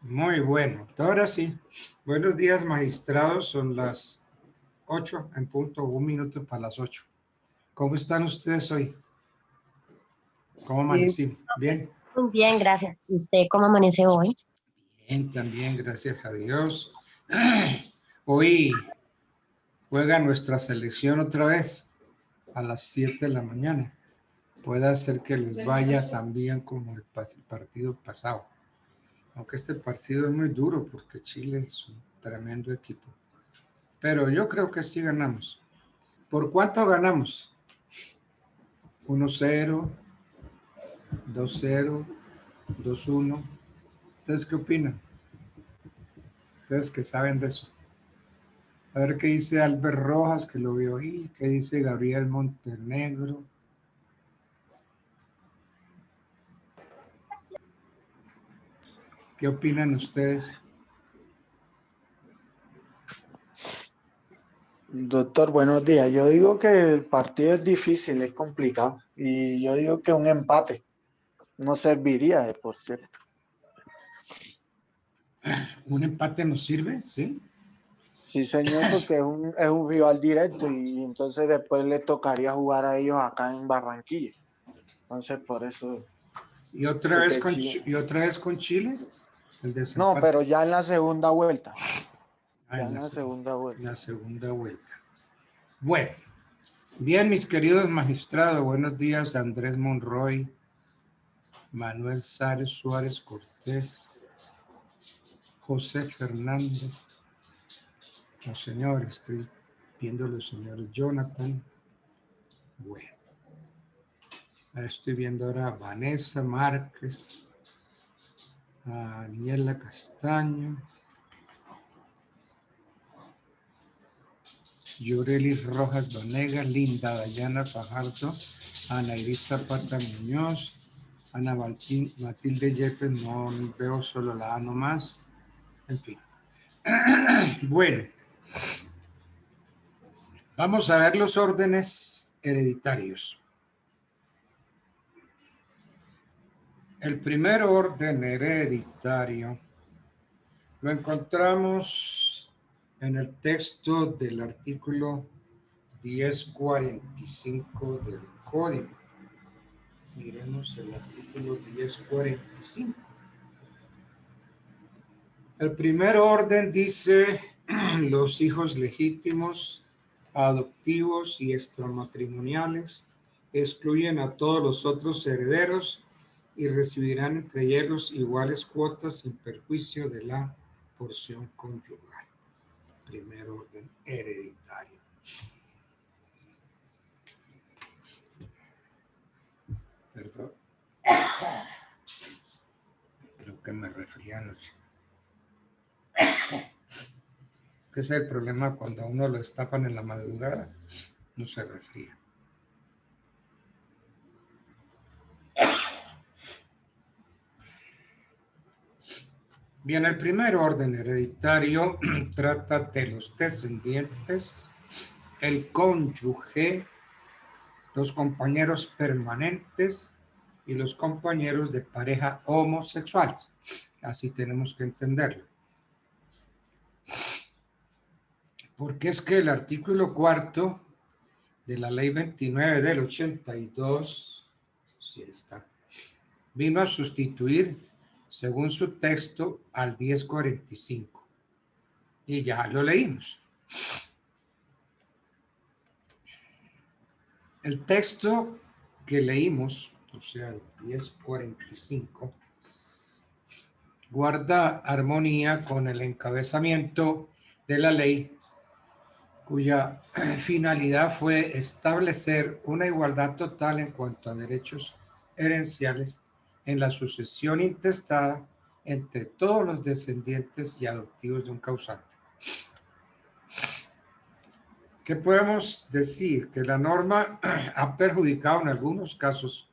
Muy bueno. Ahora sí. Buenos días, magistrados. Son las 8 en punto, 1 minuto para las 8. ¿Cómo están ustedes hoy? ¿Cómo Sí, amanecimos? ¿Bien? muy bien, gracias. ¿Y usted cómo amanece hoy? Bien, también, gracias a Dios. Hoy juega nuestra selección otra vez a las 7 de la mañana. Puede ser que les vaya tan bien como el partido pasado. Aunque este partido es muy duro porque Chile es un tremendo equipo. Pero yo creo que sí ganamos. ¿Por cuánto ganamos? 1-0, 2-0, 2-1. ¿Ustedes qué opinan? Ustedes que saben de eso. A ver qué dice Albert Rojas, que lo veo ahí. ¿Qué dice Gabriel Montenegro? ¿Qué opinan ustedes? Doctor, buenos días. Yo digo que el partido es difícil, es complicado. Y yo digo que un empate no serviría, por cierto. ¿Un empate nos sirve? ¿Sí? Sí, señor, porque es un rival directo y entonces después le tocaría jugar a ellos acá en Barranquilla. Entonces, por eso, ¿Y otra vez porque con, Chile. y otra vez con Chile? El No, desempate. pero ya en la segunda vuelta. Ah, Ya en la segunda vuelta. la segunda vuelta. Bueno, bien, mis queridos magistrados, buenos días, Andrés Monroy, Manuel Sárez Suárez Cortés, José Fernández. No, señor, estoy viendo a los señores Jonathan. Bueno, estoy viendo ahora a Vanessa Márquez, a Daniela Castaño, Yorelis Rojas Vanegas, Linda Dayana Fajardo, Ana Iris Zapata Muñoz, Ana Matilde Yepes, no veo, solo la A nomás. En fin. Bueno, vamos a ver los órdenes hereditarios. El primer orden hereditario lo encontramos en el texto del artículo 1045 del Código. Miremos el artículo 1045. El primer orden dice los hijos legítimos, adoptivos y extramatrimoniales excluyen a todos los otros herederos y recibirán entre ellos iguales cuotas sin perjuicio de la porción conyugal. Primer orden hereditario. Perdón. Creo que me resfrié anoche. Que es el problema cuando a uno lo destapan en la madrugada, no se resfría. Bien, el primer orden hereditario trata de los descendientes, el cónyuge, los compañeros permanentes y los compañeros de pareja homosexuales. Así tenemos que entenderlo. Porque es que el artículo 4 de la ley 29 del 82, sí está, vino a sustituir, según su texto, al 1045. Y ya lo leímos. El texto que leímos, o sea, el 1045, guarda armonía con el encabezamiento de la ley, cuya finalidad fue establecer una igualdad total en cuanto a derechos herenciales en la sucesión intestada entre todos los descendientes y adoptivos de un causante. ¿Qué podemos decir? Que la norma ha perjudicado en algunos casos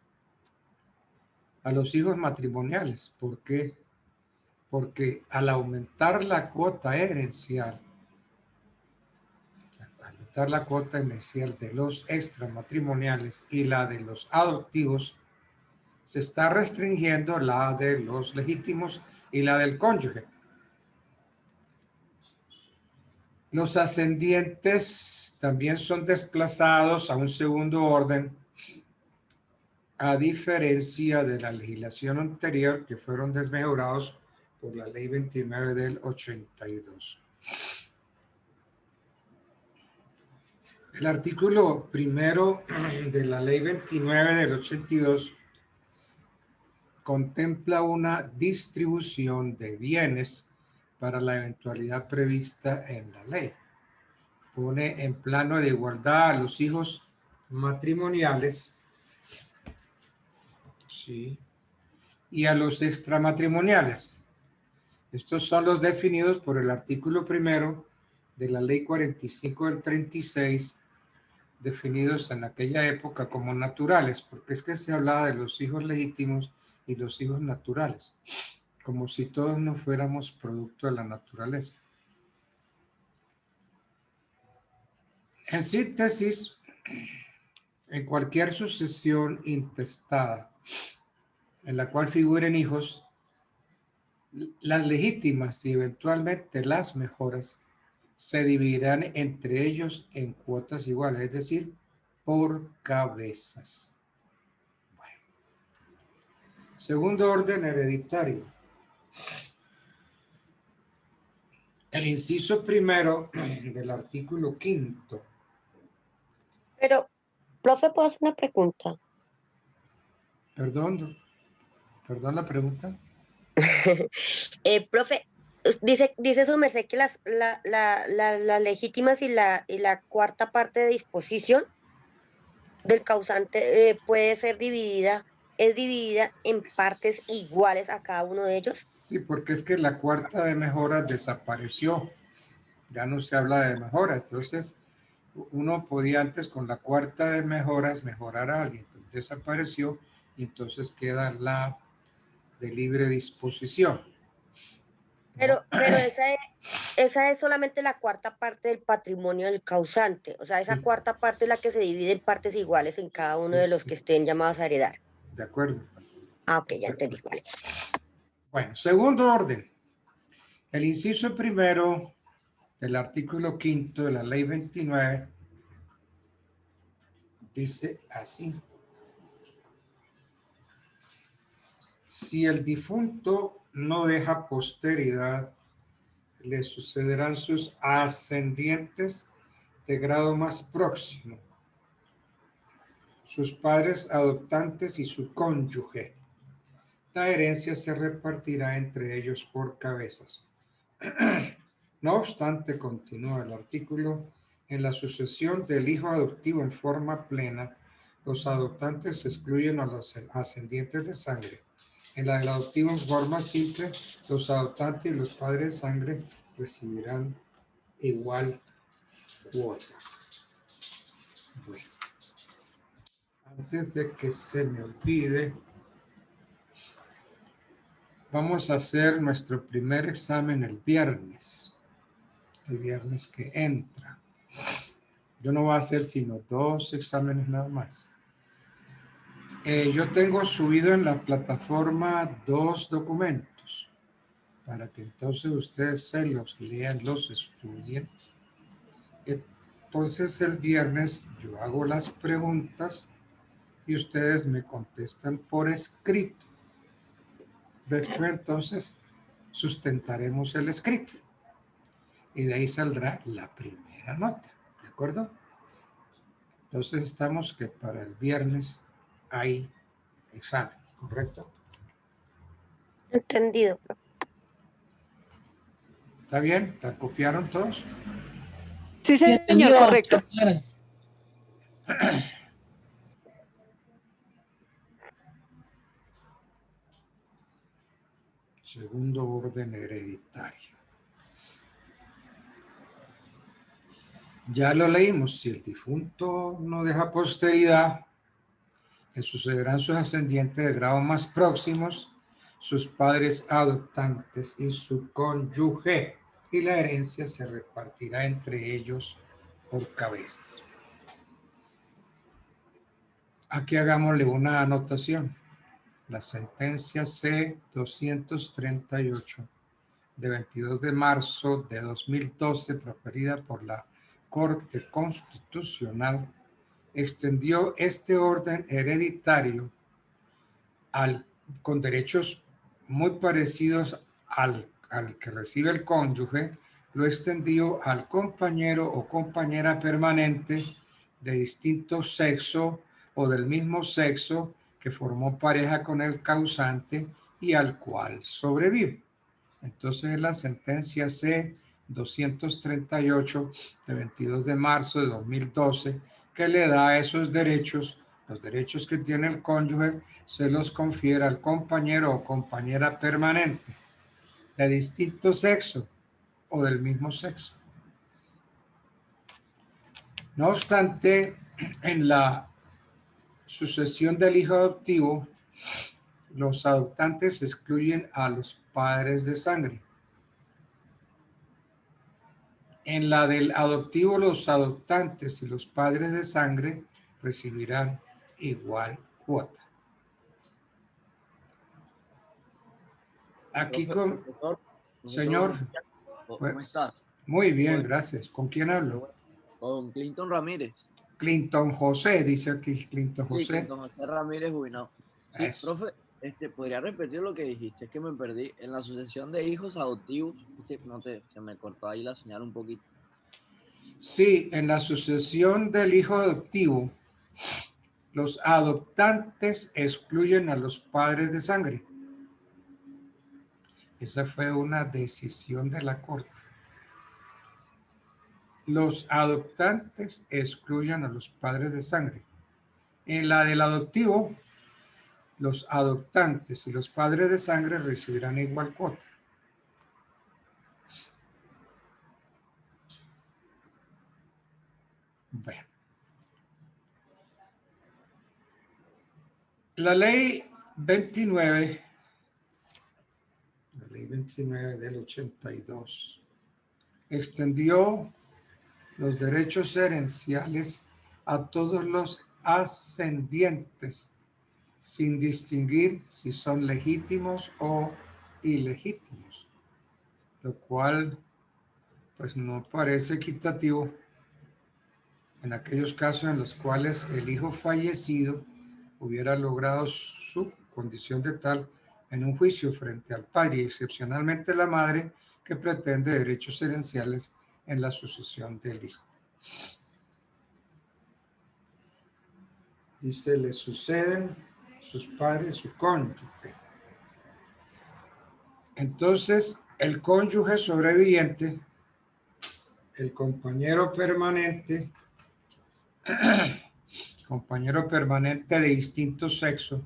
a los hijos matrimoniales. ¿Por qué? Porque al aumentar la cuota herencial, de los extramatrimoniales y la de los adoptivos, se está restringiendo la de los legítimos y la del cónyuge. Los ascendientes también son desplazados a un segundo orden, a diferencia de la legislación anterior, que fueron desmejorados por la ley 29 del 82. El artículo primero de la ley 29 del 82 contempla una distribución de bienes para la eventualidad prevista en la ley. Pone en plano de igualdad a los hijos matrimoniales, sí, y a los extramatrimoniales. Estos son los definidos por el artículo primero de la ley 45 del 36, definidos en aquella época como naturales, porque es que se hablaba de los hijos legítimos y los hijos naturales, como si todos no fuéramos producto de la naturaleza. En síntesis, en cualquier sucesión intestada en la cual figuren hijos, las legítimas y eventualmente las mejoras se dividirán entre ellos en cuotas iguales, es decir, por cabezas. Bueno. Segundo orden hereditario. El inciso primero del artículo 5. Pero, profe, ¿puedo hacer una pregunta? Perdón la pregunta. Profe, dice su merced que las legítimas y la cuarta parte de disposición del causante es dividida en partes iguales a cada uno de ellos. Sí, porque es que la cuarta de mejoras desapareció. Ya no se habla de mejoras. Entonces, uno podía antes con la cuarta de mejoras mejorar a alguien. Pues desapareció y entonces queda la de libre disposición. Pero esa es solamente la cuarta parte del patrimonio del causante. O sea, esa Sí, cuarta parte es la que se divide en partes iguales en cada uno de los sí, que estén llamados a heredar. de acuerdo. Ah, ok, ya De entendí. acuerdo. Vale. Bueno, segundo orden. El inciso primero del artículo 5 de la ley 29 dice así. Si el difunto no deja posteridad, le sucederán sus ascendientes de grado más próximo, sus padres adoptantes y su cónyuge. La herencia se repartirá entre ellos por cabezas. No obstante, continúa el artículo, en la sucesión del hijo adoptivo en forma plena, los adoptantes excluyen a los ascendientes de sangre. En la del adoptivo en forma simple, los adoptantes y los padres de sangre recibirán igual cuota. Bueno, antes de que se me olvide, vamos a hacer nuestro primer examen el viernes que entra. Yo no voy a hacer sino 2 exámenes nada más. Yo tengo subido en la plataforma 2 documentos para que entonces ustedes se los lean, los estudien. Entonces el viernes yo hago las preguntas y ustedes me contestan por escrito. Después entonces sustentaremos el escrito y de ahí saldrá la primera nota, ¿de acuerdo? Entonces estamos que para el viernes hay examen, ¿correcto? Entendido, profe. ¿Está bien? ¿La copiaron todos? Sí, Sí, señor, entendido, correcto. profesores. Segundo orden hereditario. Ya lo leímos. Si el difunto no deja posteridad, le sucederán sus ascendientes de grado más próximos, sus padres adoptantes y su cónyuge, y la herencia se repartirá entre ellos por cabezas. Aquí hagámosle una anotación. la sentencia C-238 de 22 de marzo de 2012, proferida por la Corte Constitucional, extendió este orden hereditario con derechos muy parecidos al que recibe el cónyuge, lo extendió al compañero o compañera permanente de distinto sexo o del mismo sexo que formó pareja con el causante y al cual sobrevive. Entonces la sentencia C-238 de 22 de marzo de 2012 que le da esos derechos, los derechos que tiene el cónyuge, se los confiere al compañero o compañera permanente de distinto sexo o del mismo sexo. No obstante, en la sucesión del hijo adoptivo, los adoptantes excluyen a los padres de sangre. En la del adoptivo, los adoptantes y los padres de sangre recibirán igual cuota. Aquí con... Profesor, Señor, ¿cómo pues, estás? muy bien, Bueno, gracias. ¿Con quién hablo? con Clinton Ramírez. Clinton José, dice aquí Clinton Sí, José. Clinton José Ramírez Juinao. Sí, Eso. profe, ¿podría repetir lo que dijiste? Es que me perdí. En la sucesión de hijos adoptivos, es que se me cortó ahí la señal un poquito. Sí, en la sucesión del hijo adoptivo, los adoptantes excluyen a los padres de sangre. Esa fue una decisión de la Corte. Los adoptantes excluyen a los padres de sangre. En la del adoptivo, los adoptantes y los padres de sangre recibirán igual cuota. Bueno. La ley 29 del 82 extendió los derechos herenciales a todos los ascendientes sin distinguir si son legítimos o ilegítimos, lo cual pues no parece equitativo en aquellos casos en los cuales el hijo fallecido hubiera logrado su condición de tal en un juicio frente al padre y excepcionalmente la madre que pretende derechos herenciales en la sucesión del hijo. Dice, le suceden sus padres, su cónyuge. Entonces, el cónyuge sobreviviente, el compañero permanente de distinto sexo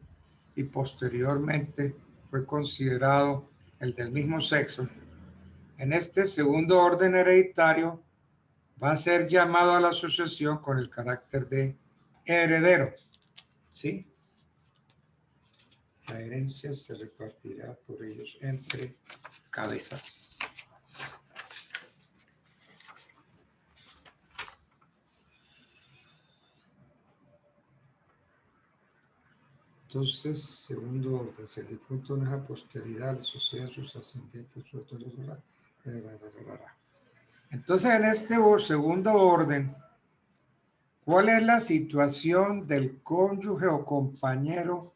y posteriormente fue considerado el del mismo sexo, en este segundo orden hereditario va a ser llamado a la sucesión con el carácter de heredero. ¿Sí? La herencia se repartirá por ellos entre cabezas. Entonces, segundo orden, si el difunto no es a posteridad, le sucede a sus ascendientes, entonces en este segundo orden, ¿cuál es la situación del cónyuge o compañero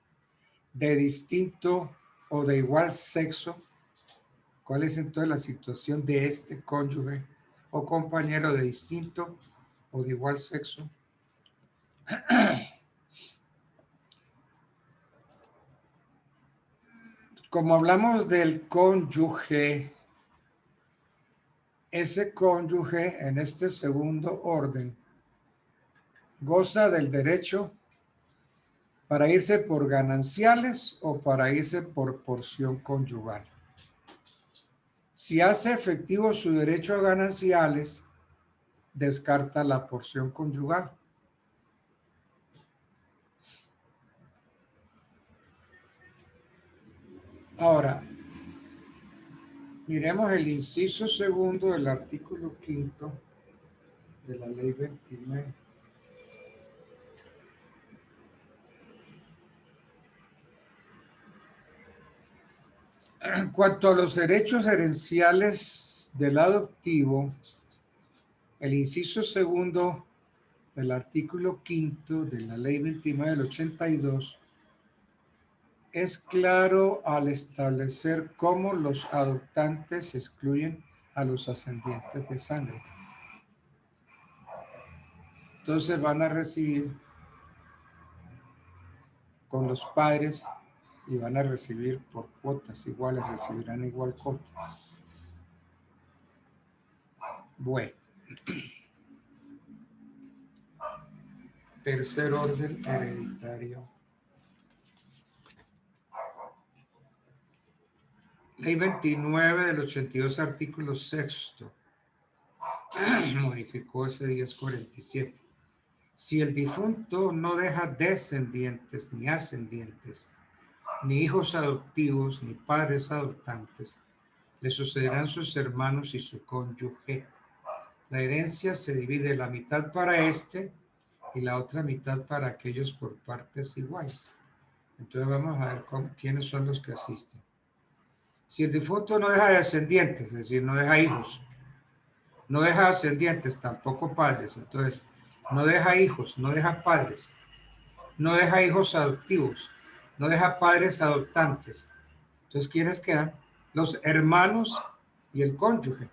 de distinto o de igual sexo? ¿Cuál es entonces la situación de este cónyuge o compañero de distinto o de igual sexo? Como hablamos del cónyuge, ese cónyuge en este segundo orden goza del derecho para irse por gananciales o para irse por porción conyugal. Si hace efectivo su derecho a gananciales, descarta la porción conyugal. Ahora, miremos el inciso segundo del artículo 5 de la ley 29. En cuanto a los derechos herenciales del adoptivo, el inciso segundo del artículo 5 de la Ley 29 del 82 es claro al establecer cómo los adoptantes excluyen a los ascendientes de sangre. Entonces van a recibir con los padres y van a recibir por cuotas iguales, recibirán igual cuota. Bueno. Tercer orden hereditario. Ley 29 del 82, artículo 6. Modificó ese 1047. Si el difunto no deja descendientes ni ascendientes, ni hijos adoptivos, ni padres adoptantes, le sucederán sus hermanos y su cónyuge. La herencia se divide la mitad para este y la otra mitad para aquellos por partes iguales. Entonces vamos a ver quiénes son los que asisten. Si el difunto no deja descendientes, es decir, no deja hijos, no deja ascendientes, tampoco padres, entonces no deja hijos, no deja padres, no deja hijos adoptivos, no deja padres adoptantes. Entonces, ¿quiénes quedan? Los hermanos y el cónyuge.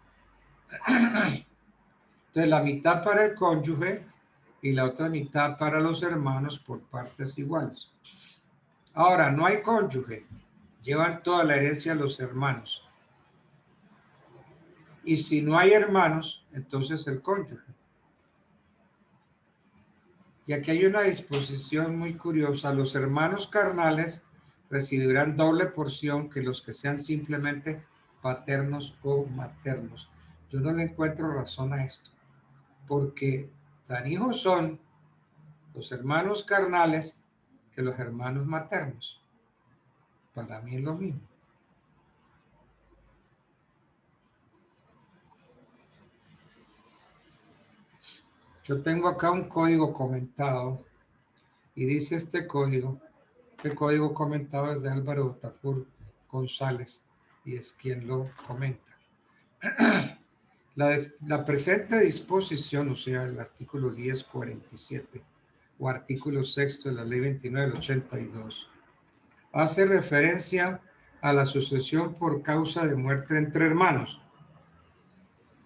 Entonces, la mitad para el cónyuge y la otra mitad para los hermanos por partes iguales. Ahora, no hay cónyuge. Llevan toda la herencia a los hermanos. Y si no hay hermanos, entonces el cónyuge. Y aquí hay una disposición muy curiosa. Los hermanos carnales recibirán doble porción que los que sean simplemente paternos o maternos. Yo no le encuentro razón a esto, porque tan hijos son los hermanos carnales que los hermanos maternos. Para mí es lo mismo. Yo tengo acá un código comentado y dice este código comentado es de Álvaro Otafur González y es quien lo comenta. La presente disposición, o sea, el artículo 1047 o artículo 6 de la ley 29 del 82, hace referencia a la sucesión por causa de muerte entre hermanos.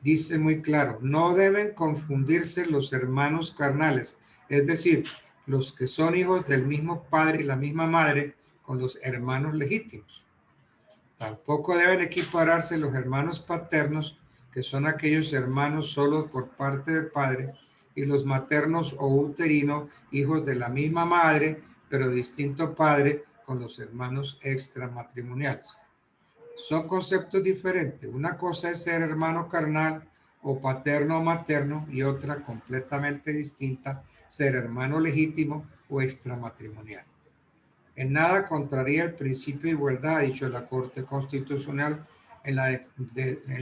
Dice muy claro, no deben confundirse los hermanos carnales, es decir, los que son hijos del mismo padre y la misma madre con los hermanos legítimos. Tampoco deben equipararse los hermanos paternos, que son aquellos hermanos solo por parte del padre, y los maternos o uterinos, hijos de la misma madre, pero distinto padre, con los hermanos extramatrimoniales. Son conceptos diferentes. Una cosa es ser hermano carnal o paterno o materno y otra completamente distinta, ser hermano legítimo o extramatrimonial. En nada contraría el principio de igualdad, ha dicho la Corte Constitucional en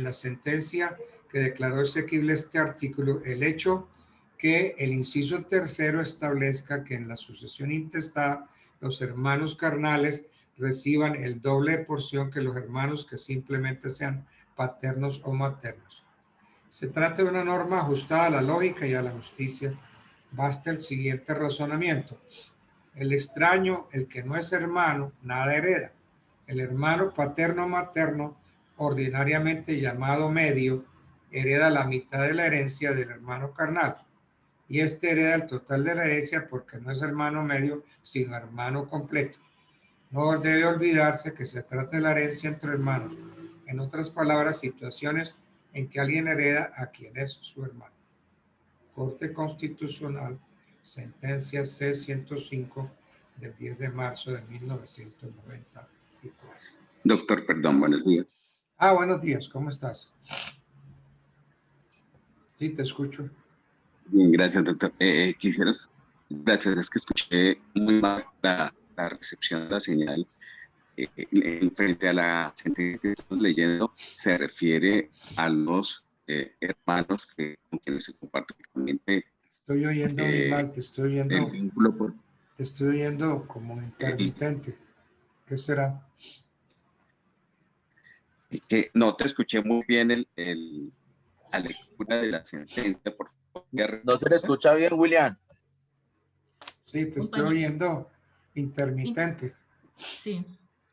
la sentencia que declaró exequible este artículo, el hecho que el inciso tercero establezca que en la sucesión intestada los hermanos carnales reciban el doble de porción que los hermanos que simplemente sean paternos o maternos. Se trata de una norma ajustada a la lógica y a la justicia. Basta el siguiente razonamiento. El extraño, el que no es hermano, nada hereda. El hermano paterno o materno, ordinariamente llamado medio, hereda la mitad de la herencia del hermano carnal. Y este hereda el total de la herencia porque no es hermano medio, sino hermano completo. No debe olvidarse que se trata de la herencia entre hermanos. En otras palabras, situaciones en que alguien hereda a quien es su hermano. Corte Constitucional, sentencia C-105 del 10 de marzo de 1994. Doctor, perdón, buenos días. Buenos días, ¿cómo estás? Sí, te escucho. Bien, gracias, doctor. Gracias, es que escuché muy mal la recepción de la señal. Frente a la sentencia que estamos leyendo, se refiere a los hermanos con quienes se comparte únicamente. Estoy oyendo muy mal, te estoy oyendo. El vínculo te estoy oyendo como intermitente. ¿Qué será? Que no te escuché muy bien la lectura de la sentencia, por favor. No se le escucha bien, William. Sí, te estoy oyendo intermitente, Sí.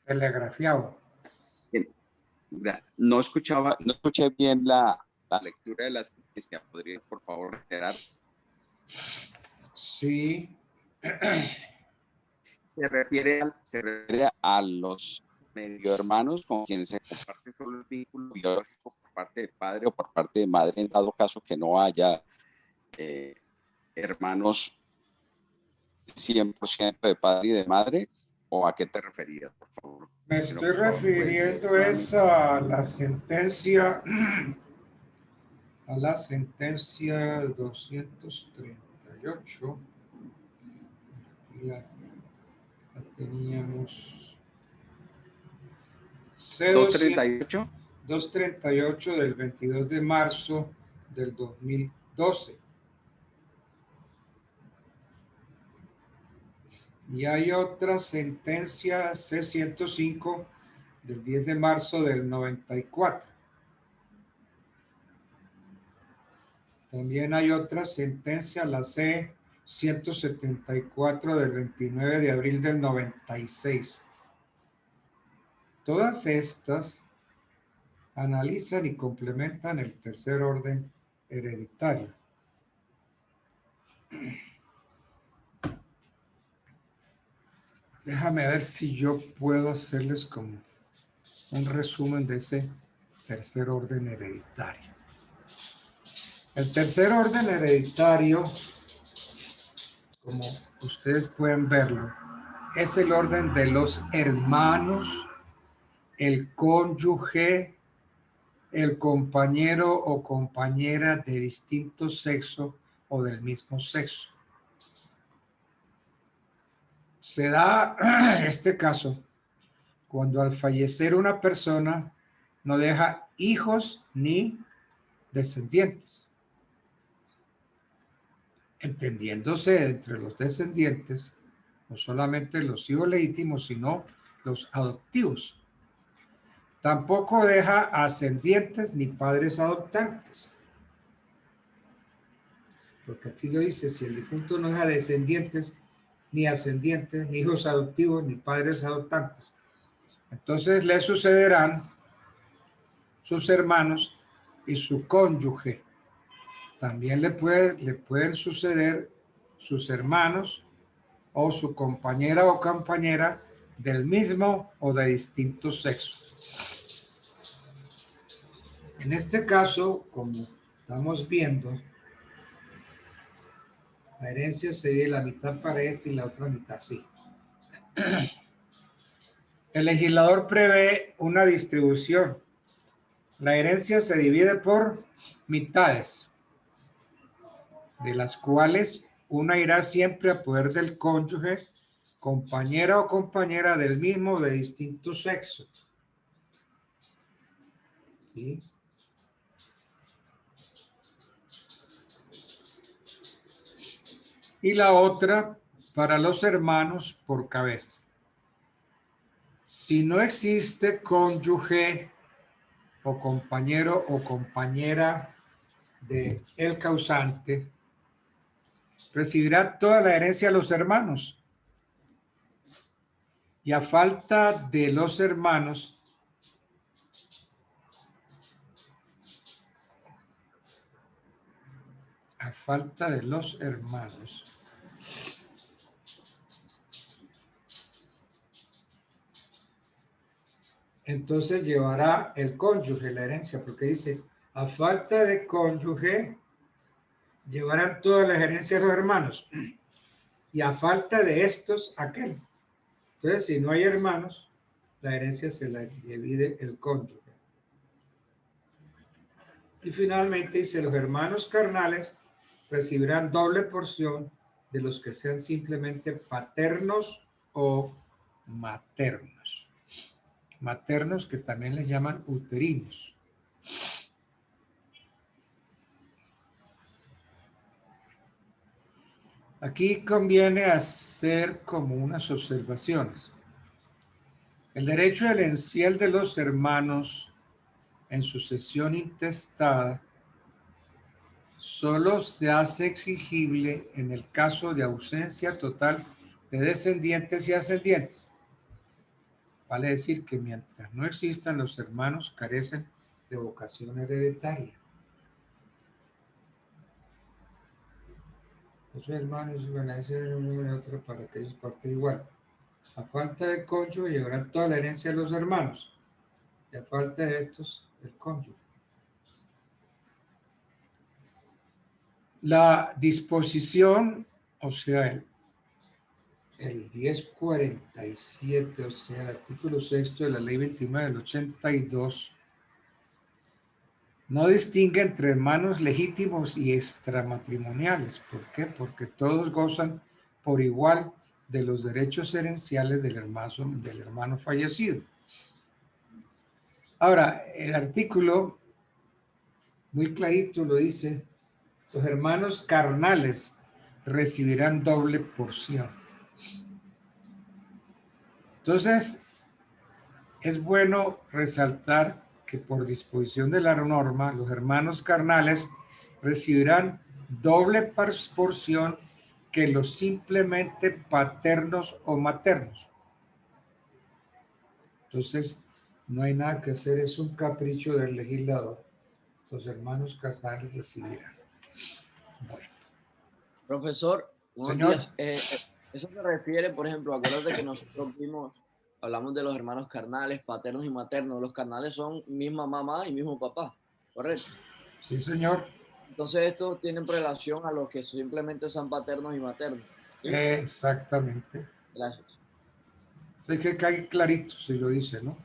telegrafiado. No escuché bien la lectura de la sentencia. ¿Podrías, por favor, reiterar? Sí. Se refiere a los medio hermanos con quienes se comparte solo el vínculo biológico por parte de padre o por parte de madre, en dado caso que no haya hermanos 100% de padre y de madre, ¿o a qué te referías, por favor? Me estoy refiriendo a la sentencia, a la sentencia 238. La teníamos C238. 238 del 22 de marzo del 2012. Y hay otra sentencia C105 del 10 de marzo del 94. También hay otra sentencia, la C174 del 29 de abril del 96. Todas estas analizan y complementan el tercer orden hereditario. Déjame ver si yo puedo hacerles como un resumen de ese tercer orden hereditario. El tercer orden hereditario, como ustedes pueden verlo, es el orden de los hermanos, el cónyuge, el compañero o compañera de distinto sexo o del mismo sexo. Se da este caso cuando al fallecer una persona no deja hijos ni descendientes. Entendiéndose entre los descendientes no solamente los hijos legítimos, sino los adoptivos. Tampoco deja ascendientes ni padres adoptantes. Porque aquí lo dice, si el difunto no deja descendientes, ni ascendientes, ni hijos adoptivos, ni padres adoptantes, entonces le sucederán sus hermanos y su cónyuge. También le pueden suceder sus hermanos o su compañera o compañera del mismo o de distinto sexo. En este caso, como estamos viendo, la herencia se divide la mitad para este y la otra mitad sí. El legislador prevé una distribución. La herencia se divide por mitades, de las cuales una irá siempre a poder del cónyuge, compañera o compañera del mismo o de distinto sexo. ¿Sí? Y la otra para los hermanos por cabezas. Si no existe cónyuge o compañero o compañera de el causante, recibirá toda la herencia a los hermanos. Y a falta de los hermanos, entonces llevará el cónyuge la herencia, porque dice, a falta de cónyuge, llevarán toda la herencia a los hermanos, y a falta de estos, aquel. Entonces, si no hay hermanos, la herencia se la divide el cónyuge. Y finalmente dice, los hermanos carnales recibirán doble porción de los que sean simplemente paternos o maternos. Maternos que también les llaman uterinos. Aquí conviene hacer como unas observaciones. El derecho herencial de los hermanos en sucesión intestada solo se hace exigible en el caso de ausencia total de descendientes y ascendientes. Vale decir que mientras no existan, los hermanos carecen de vocación hereditaria. Los hermanos van a ser uno y otro para que ellos parten igual. A falta de cónyuge llevarán toda la herencia de los hermanos. Y a falta de estos, el cónyuge. La disposición, o sea, el 1047, o sea, el artículo 6 de la ley 29 del 82, no distingue entre hermanos legítimos y extramatrimoniales. ¿Por qué? Porque todos gozan por igual de los derechos herenciales del hermano fallecido. Ahora, el artículo muy clarito lo dice: los hermanos carnales recibirán doble porción. Entonces, es bueno resaltar que por disposición de la norma, los hermanos carnales recibirán doble porción que los simplemente paternos o maternos. Entonces, no hay nada que hacer, es un capricho del legislador. Los hermanos carnales recibirán. Bueno. Profesor, buenos Señor. días. Eso se refiere, por ejemplo, acuérdate que nosotros hablamos de los hermanos carnales, paternos y maternos. Los carnales son misma mamá y mismo papá, ¿correcto? Sí, señor. Entonces estos tienen relación a los que simplemente son paternos y maternos. ¿Sí? Exactamente. Gracias. Sé que cae clarito si lo dice, ¿no?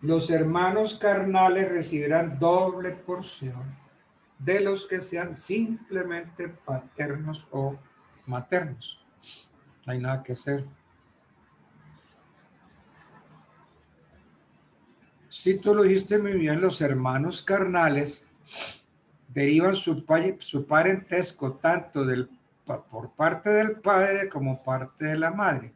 Los hermanos carnales recibirán doble porción de los que sean simplemente paternos o maternos. No hay nada que hacer. Si tú lo dijiste muy bien, los hermanos carnales derivan su parentesco tanto por parte del padre como parte de la madre.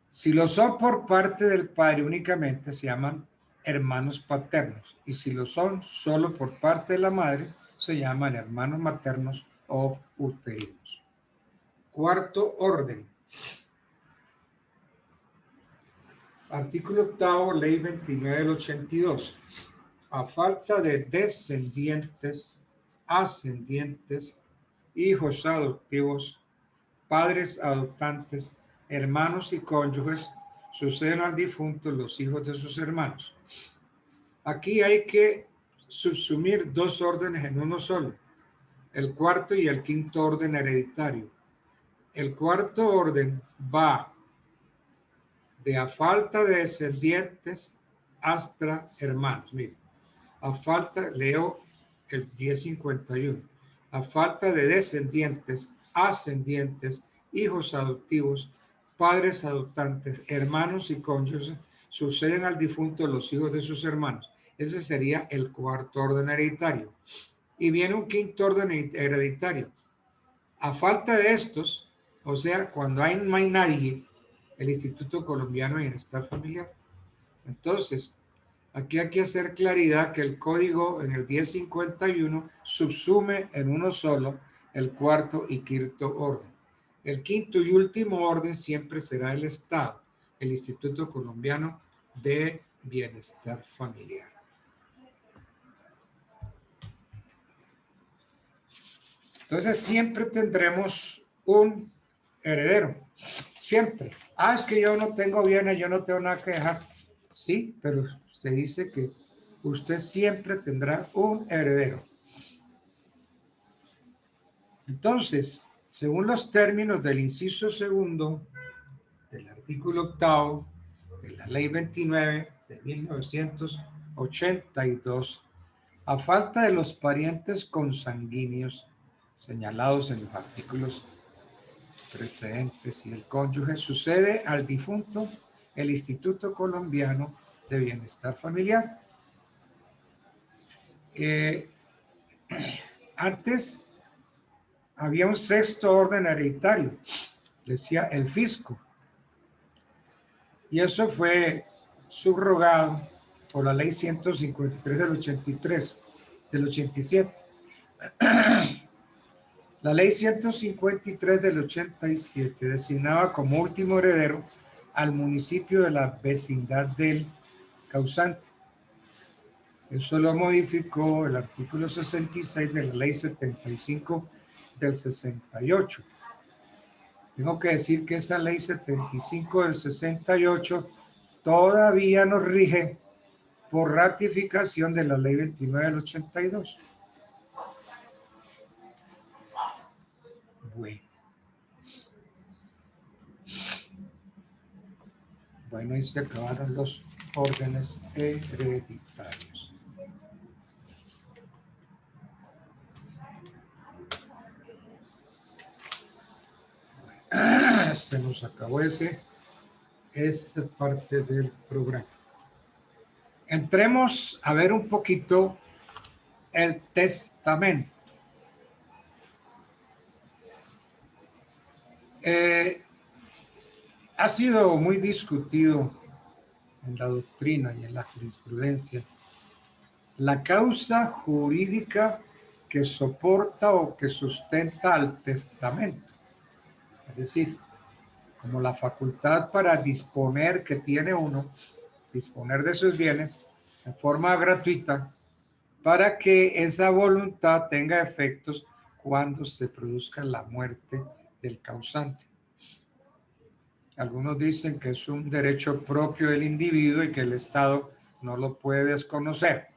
Si lo son por parte del padre únicamente, se llaman hermanos paternos. Y si lo son solo por parte de la madre, se llaman hermanos maternos o uterinos. Cuarto orden. Artículo 8, ley 29 del 82. A falta de descendientes, ascendientes, hijos adoptivos, padres adoptantes, hermanos y cónyuges, suceden al difunto los hijos de sus hermanos. Aquí hay que subsumir dos órdenes en uno solo, el cuarto y el quinto orden hereditario. El cuarto orden va de a falta de descendientes hasta hermanos. Miren, a falta, leo el 1051, a falta de descendientes, ascendientes, hijos adoptivos, padres adoptantes, hermanos y cónyuges, suceden al difunto los hijos de sus hermanos. Ese sería el cuarto orden hereditario. Y viene un quinto orden hereditario. A falta de estos, o sea, cuando no hay nadie, el Instituto Colombiano de Bienestar Familiar. Entonces, aquí hay que hacer claridad que el código en el 1051 subsume en uno solo el cuarto y quinto orden. El quinto y último orden siempre será el Estado, el Instituto Colombiano de Bienestar Familiar. Entonces siempre tendremos un heredero, siempre. Ah, es que yo no tengo bienes, yo no tengo nada que dejar. Sí, pero se dice que usted siempre tendrá un heredero. Entonces, según los términos del inciso segundo del artículo 8 de la ley 29 de 1982, a falta de los parientes consanguíneos señalados en los artículos precedentes y el cónyuge, sucede al difunto el Instituto Colombiano de Bienestar Familiar. Antes había un sexto orden hereditario, decía el fisco. Y eso fue subrogado por la ley 153 del 83, del 87. La ley 153 del 87 designaba como último heredero al municipio de la vecindad del causante. Eso lo modificó el artículo 66 de la ley 75 del 68. Tengo que decir que esa ley 75 del 68 todavía nos rige por ratificación de la ley 29 del 82. Bueno, y se acabaron los órdenes hereditarios. Se nos acabó esa parte del programa. Entremos a ver un poquito el testamento. Ha sido muy discutido en la doctrina y en la jurisprudencia la causa jurídica que soporta o que sustenta al testamento. Es decir, como la facultad para disponer que tiene uno, disponer de sus bienes en forma gratuita para que esa voluntad tenga efectos cuando se produzca la muerte del causante. Algunos dicen que es un derecho propio del individuo y que el Estado no lo puede desconocer.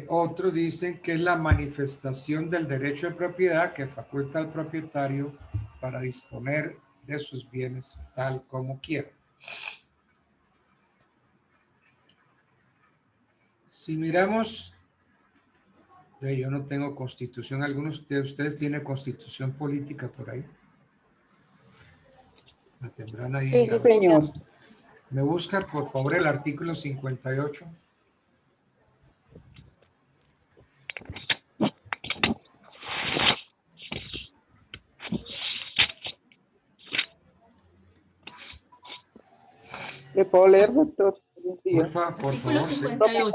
Otros dicen que es la manifestación del derecho de propiedad que faculta al propietario para disponer de sus bienes tal como quiera. Si miramos, yo no tengo constitución, algunos de ustedes tienen constitución política por ahí. La tendrán ahí. Sí, sí, señor. ¿Me buscan, por favor, el artículo 58? ¿Le puedo leer, doctor? Por favor. Artículo Sí. 58.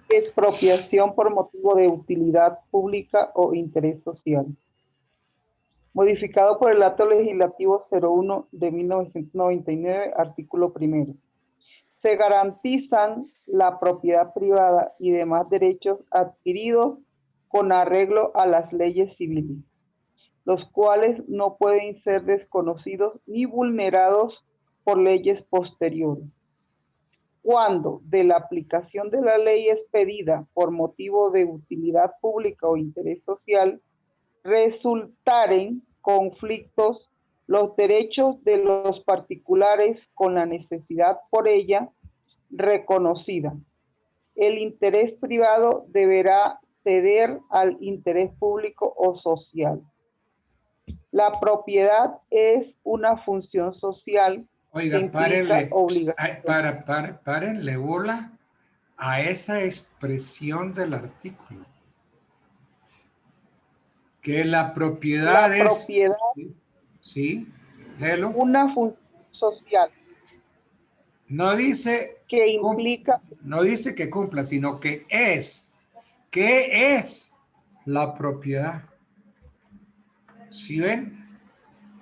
Expropiación por motivo de utilidad pública o interés social. Modificado por el Acto Legislativo 01 de 1999, artículo 1. Se garantizan la propiedad privada y demás derechos adquiridos con arreglo a las leyes civiles, los cuales no pueden ser desconocidos ni vulnerados por leyes posteriores. Cuando de la aplicación de la ley expedida por motivo de utilidad pública o interés social resultaren conflictos los derechos de los particulares con la necesidad por ella reconocida, el interés privado deberá ceder al interés público o social. La propiedad es una función social. Oiga, párenle bola a esa expresión del artículo. Que la propiedad es... Sí, léelo. Una función social. No dice que implica... No dice que cumpla, sino que es. ¿Qué es la propiedad? ¿Sí ven?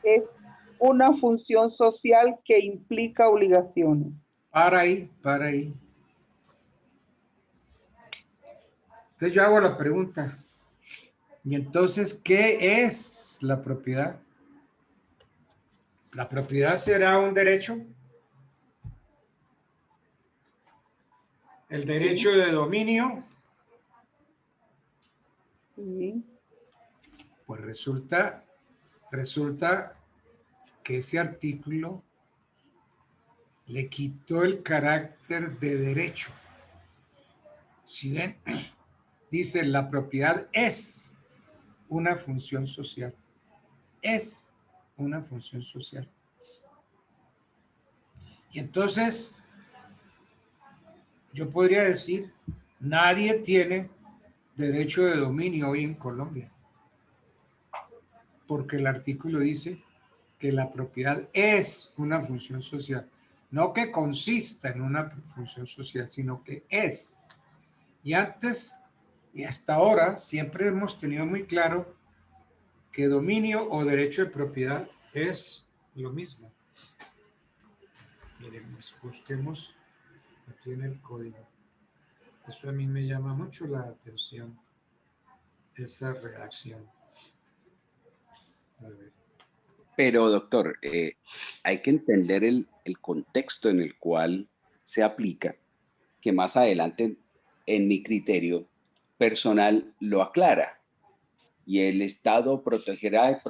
Es una función social que implica obligaciones. Para ahí. Entonces yo hago la pregunta. ¿Y entonces qué es la propiedad? ¿La propiedad será un derecho? ¿El derecho de dominio? Sí. Pues resulta que ese artículo le quitó el carácter de derecho. ¿Sí ven? Dice, la propiedad es una función social. Es una función social. Y entonces, yo podría decir, nadie tiene derecho de dominio hoy en Colombia. Porque el artículo dice que la propiedad es una función social. No que consista en una función social, sino que es. Y antes y hasta ahora siempre hemos tenido muy claro que dominio o derecho de propiedad es lo mismo. Miren, busquemos aquí en el código. Eso a mí me llama mucho la atención, esa redacción. A ver. Pero, doctor, hay que entender el contexto en el cual se aplica, que más adelante, en mi criterio personal, lo aclara. Y el Estado protegerá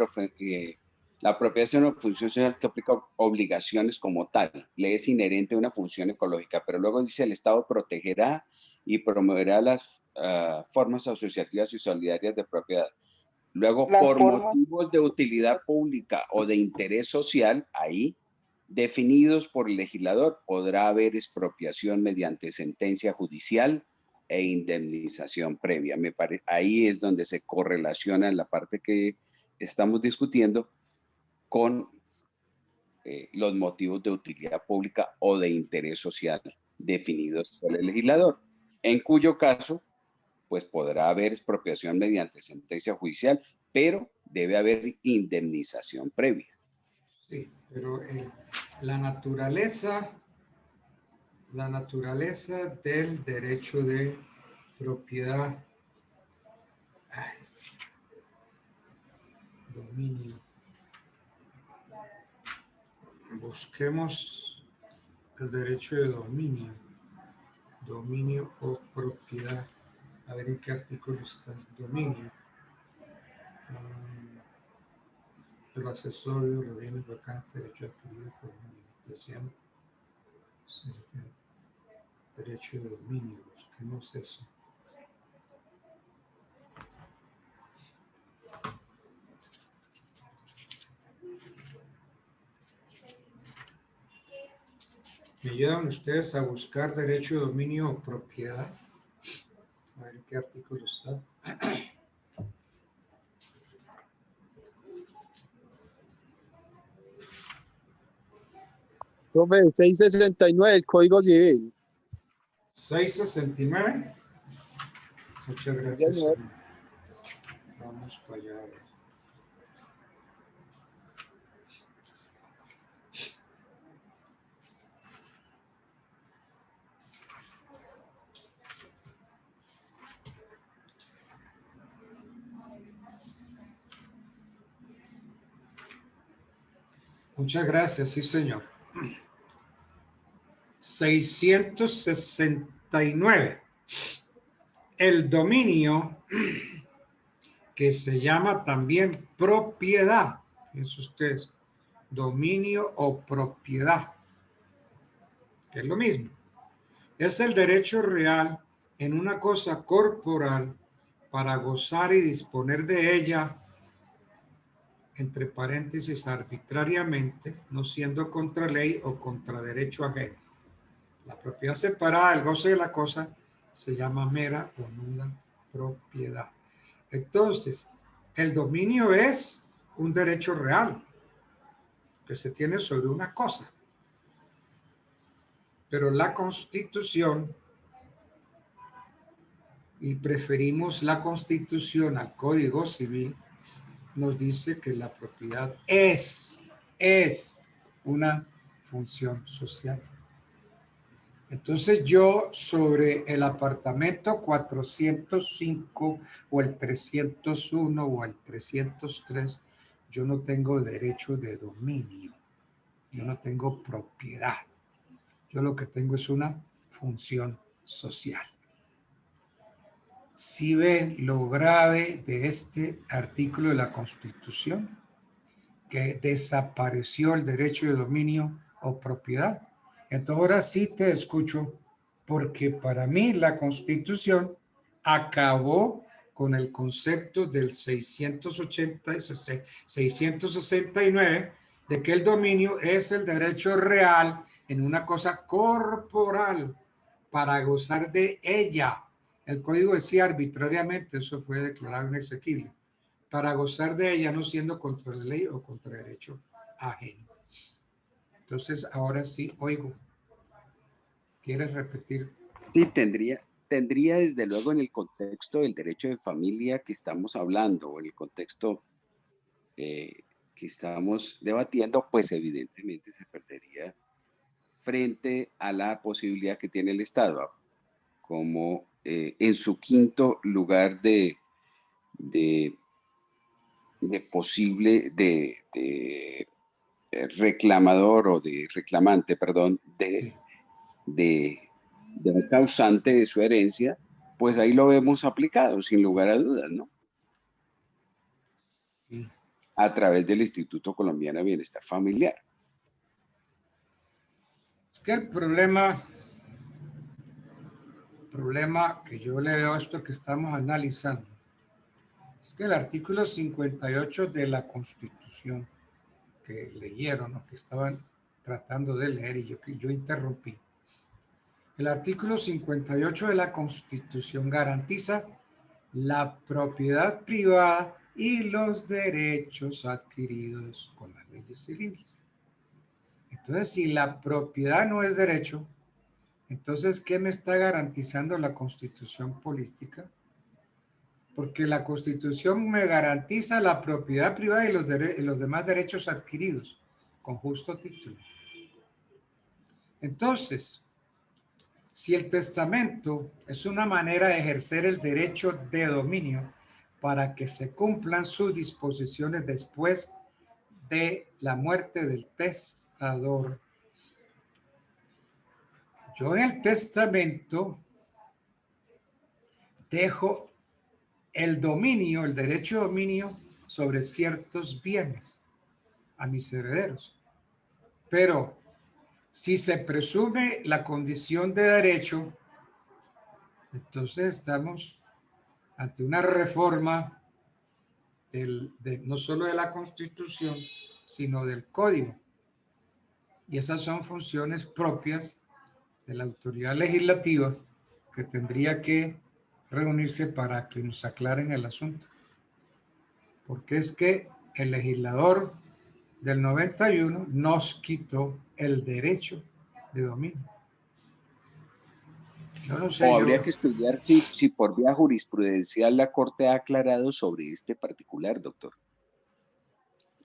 la propiedad es una función social que aplica obligaciones como tal. Le es inherente una función ecológica, pero luego dice el Estado protegerá y promoverá las formas asociativas y solidarias de propiedad. Luego, Las por formas, motivos de utilidad pública o de interés social, ahí, definidos por el legislador, podrá haber expropiación mediante sentencia judicial e indemnización previa. Ahí es donde se correlaciona en la parte que estamos discutiendo con los motivos de utilidad pública o de interés social definidos por el legislador, en cuyo caso pues podrá haber expropiación mediante sentencia judicial, pero debe haber indemnización previa. Sí, pero la naturaleza del derecho de propiedad, dominio. Busquemos el derecho de dominio o propiedad. A ver en qué artículo está. Dominio. El accesorio, los bienes vacantes, derecho adquirido por limitación. Derecho de dominio. Busquemos eso. ¿Me ayudan ustedes a buscar derecho de dominio o propiedad? A ver en qué artículo está. Profe, 669 del Código Civil. 669. Muchas gracias. Señor. Vamos para allá. Muchas gracias, sí, señor. 669. El dominio, que se llama también propiedad, es ustedes, dominio o propiedad, que es lo mismo. Es el derecho real en una cosa corporal para gozar y disponer de ella, entre paréntesis, arbitrariamente, no siendo contra ley o contra derecho ajeno. La propiedad separada del goce de la cosa se llama mera o nula propiedad. Entonces, el dominio es un derecho real que se tiene sobre una cosa. Pero la Constitución, y preferimos la Constitución al Código Civil, nos dice que la propiedad es una función social. Entonces yo sobre el apartamento 405 o el 301 o el 303, yo no tengo derecho de dominio, yo no tengo propiedad. Yo lo que tengo es una función social. ¿Sí ven lo grave de este artículo de la Constitución? Que desapareció el derecho de dominio o propiedad. Entonces ahora sí te escucho, porque para mí la Constitución acabó con el concepto del 669 de que el dominio es el derecho real en una cosa corporal para gozar de ella. El código decía arbitrariamente, eso fue declarado inexequible, para gozar de ella no siendo contra la ley o contra derecho ajeno. Entonces, ahora sí, oigo. ¿Quieres repetir? Sí, tendría desde luego en el contexto del derecho de familia que estamos hablando, o en el contexto que estamos debatiendo, pues evidentemente se perdería frente a la posibilidad que tiene el Estado, como en su quinto lugar de posible, de reclamador o de reclamante, perdón, Sí. de un causante de su herencia, pues ahí lo vemos aplicado, sin lugar a dudas, ¿no? Sí. A través del Instituto Colombiano de Bienestar Familiar. Es que el problema que yo le veo a esto que estamos analizando es que el artículo 58 de la Constitución que leyeron o que estaban tratando de leer y yo interrumpí. El artículo 58 de la Constitución garantiza la propiedad privada y los derechos adquiridos con las leyes civiles. Entonces, si la propiedad no es derecho, entonces, ¿qué me está garantizando la Constitución política? Porque la Constitución me garantiza la propiedad privada y los demás derechos adquiridos con justo título. Entonces, si el testamento es una manera de ejercer el derecho de dominio para que se cumplan sus disposiciones después de la muerte del testador, yo en el testamento dejo el dominio, el derecho de dominio sobre ciertos bienes a mis herederos. Pero si se presume la condición de derecho, entonces estamos ante una reforma no solo de la Constitución, sino del Código. Y esas son funciones propias de la autoridad legislativa que tendría que reunirse para que nos aclaren el asunto. Porque es que el legislador del 91 nos quitó el derecho de dominio. Yo no sé, O habría que estudiar si por vía jurisprudencial la Corte ha aclarado sobre este particular, doctor,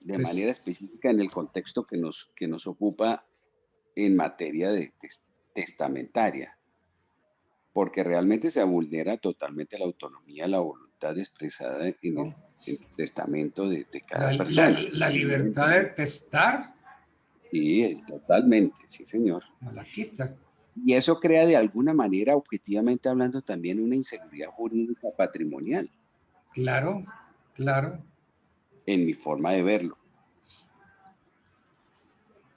de manera pues, específica en el contexto que nos ocupa en materia de testamentaria, porque realmente se vulnera totalmente la autonomía, la voluntad expresada en el testamento de cada persona. la libertad de testar Sí, totalmente, sí, señor. nos la quita. Y eso crea de alguna manera, objetivamente hablando, también una inseguridad jurídica patrimonial, Claro, claro, en mi forma de verlo.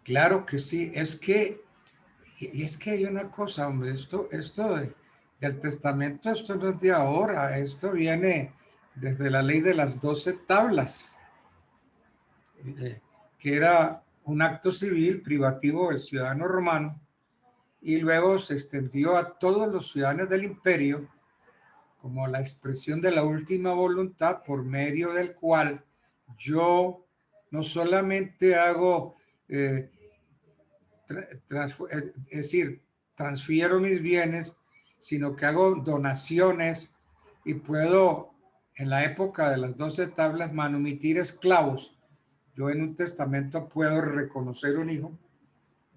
claro que sí. Y es que hay una cosa, hombre, del testamento, esto no es de ahora, esto viene desde la ley de las 12 tablas, que era un acto civil privativo del ciudadano romano, y luego se extendió a todos los ciudadanos del imperio como la expresión de la última voluntad por medio del cual yo no solamente hago, es decir, transfiero mis bienes, sino que hago donaciones y puedo, en la época de las 12 tablas, manumitir esclavos. Yo en un testamento puedo reconocer un hijo,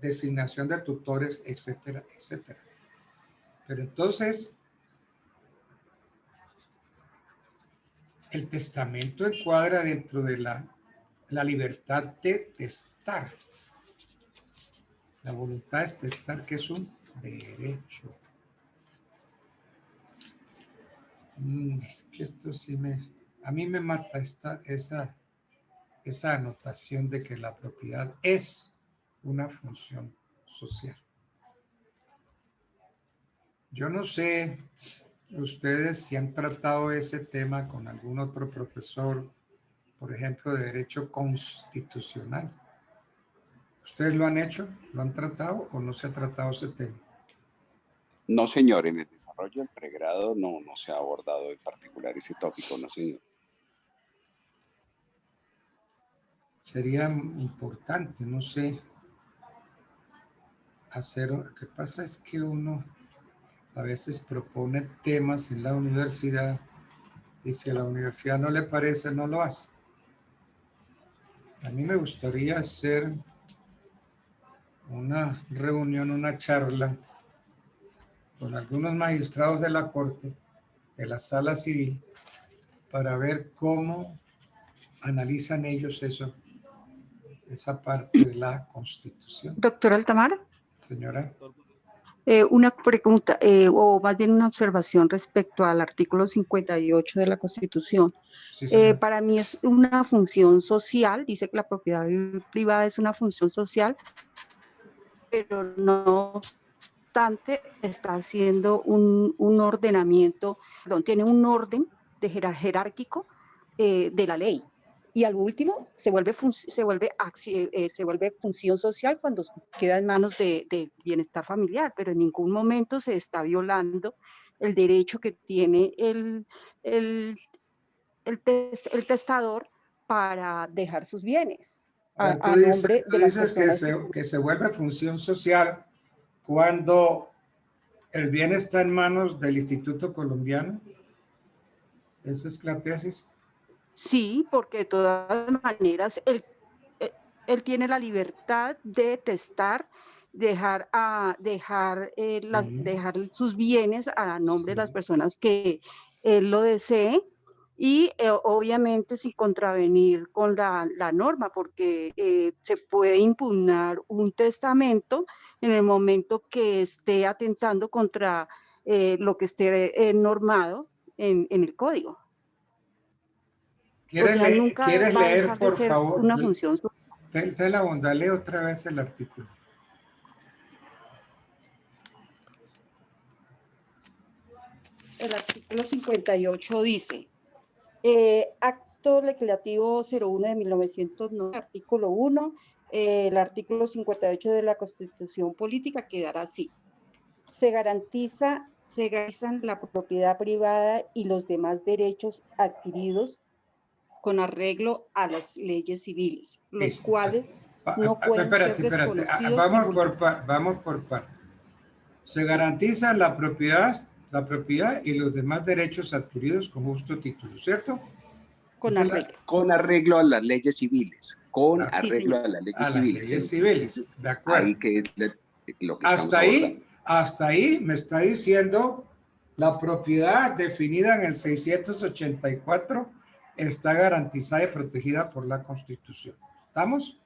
designación de tutores, etcétera, etcétera. Pero entonces, el testamento encuadra dentro de la libertad de testar. La voluntad es testar, que es un derecho. Es que esto sí a mí me mata esa anotación de que la propiedad es una función social. Yo no sé ustedes si han tratado ese tema con algún otro profesor, por ejemplo, de derecho constitucional. ¿Ustedes lo han hecho? ¿Lo han tratado o no se ha tratado ese tema? No, señor, en el desarrollo del pregrado no se ha abordado en particular ese tópico, no, señor. sería importante, no sé, hacer. Lo que pasa es que uno a veces propone temas en la universidad y si a la universidad no le parece, no lo hace. A mí me gustaría hacer una reunión, una charla con algunos magistrados de la Corte, de la Sala Civil, para ver cómo analizan ellos eso, esa parte de la Constitución. Doctor Altamar, Señora. una pregunta, o más bien una observación respecto al artículo 58 de la Constitución. Sí, señora. Para mí es una función social, dice que la propiedad privada es una función social, pero no obstante está haciendo un ordenamiento, perdón, tiene un orden de jerárquico de la ley. Y al último se vuelve función social cuando queda en manos de bienestar familiar, pero en ningún momento se está violando el derecho que tiene el testador para dejar sus bienes a nombre de las personas. Que se vuelve función social cuando el bien está en manos del Instituto Colombiano. ¿Esa es la tesis? Sí, porque de todas maneras él tiene la libertad de testar, dejar sus bienes a nombre de las personas que él lo desee y obviamente sin contravenir con la norma, porque se puede impugnar un testamento en el momento que esté atentando contra lo que esté normado en el código. ¿Quieres leer, por ser favor? Una función. Ten la bondad, lee otra vez el artículo. El artículo 58 dice, acto legislativo 01 de 1909, artículo 1, el artículo 58 de la Constitución Política quedará así. Se garantizan la propiedad privada y los demás derechos adquiridos con arreglo a las leyes civiles, los cuales no pueden ser desconocidos. Vamos por parte. Se garantiza la propiedad y los demás derechos adquiridos con justo título, ¿cierto? Con arreglo a las leyes civiles. Con arreglo a las leyes civiles. De acuerdo. Ahí que lo que hasta ahí me está diciendo la propiedad definida en el 684 está garantizada y protegida por la Constitución. ¿Estamos?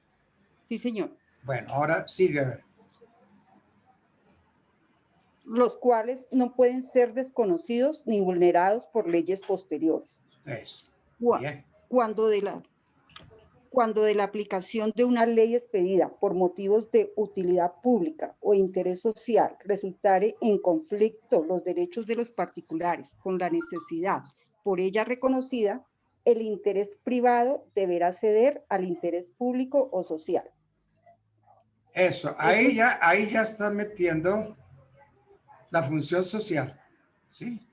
Sí, señor. Bueno, ahora sigue a ver. Los cuales no pueden ser desconocidos ni vulnerados por leyes posteriores. Eso. Bien. Cuando de la aplicación de una ley expedida por motivos de utilidad pública o interés social resultare en conflicto los derechos de los particulares con la necesidad por ella reconocida, el interés privado deberá ceder al interés público o social. Eso, ahí ya está metiendo la función social, ¿sí?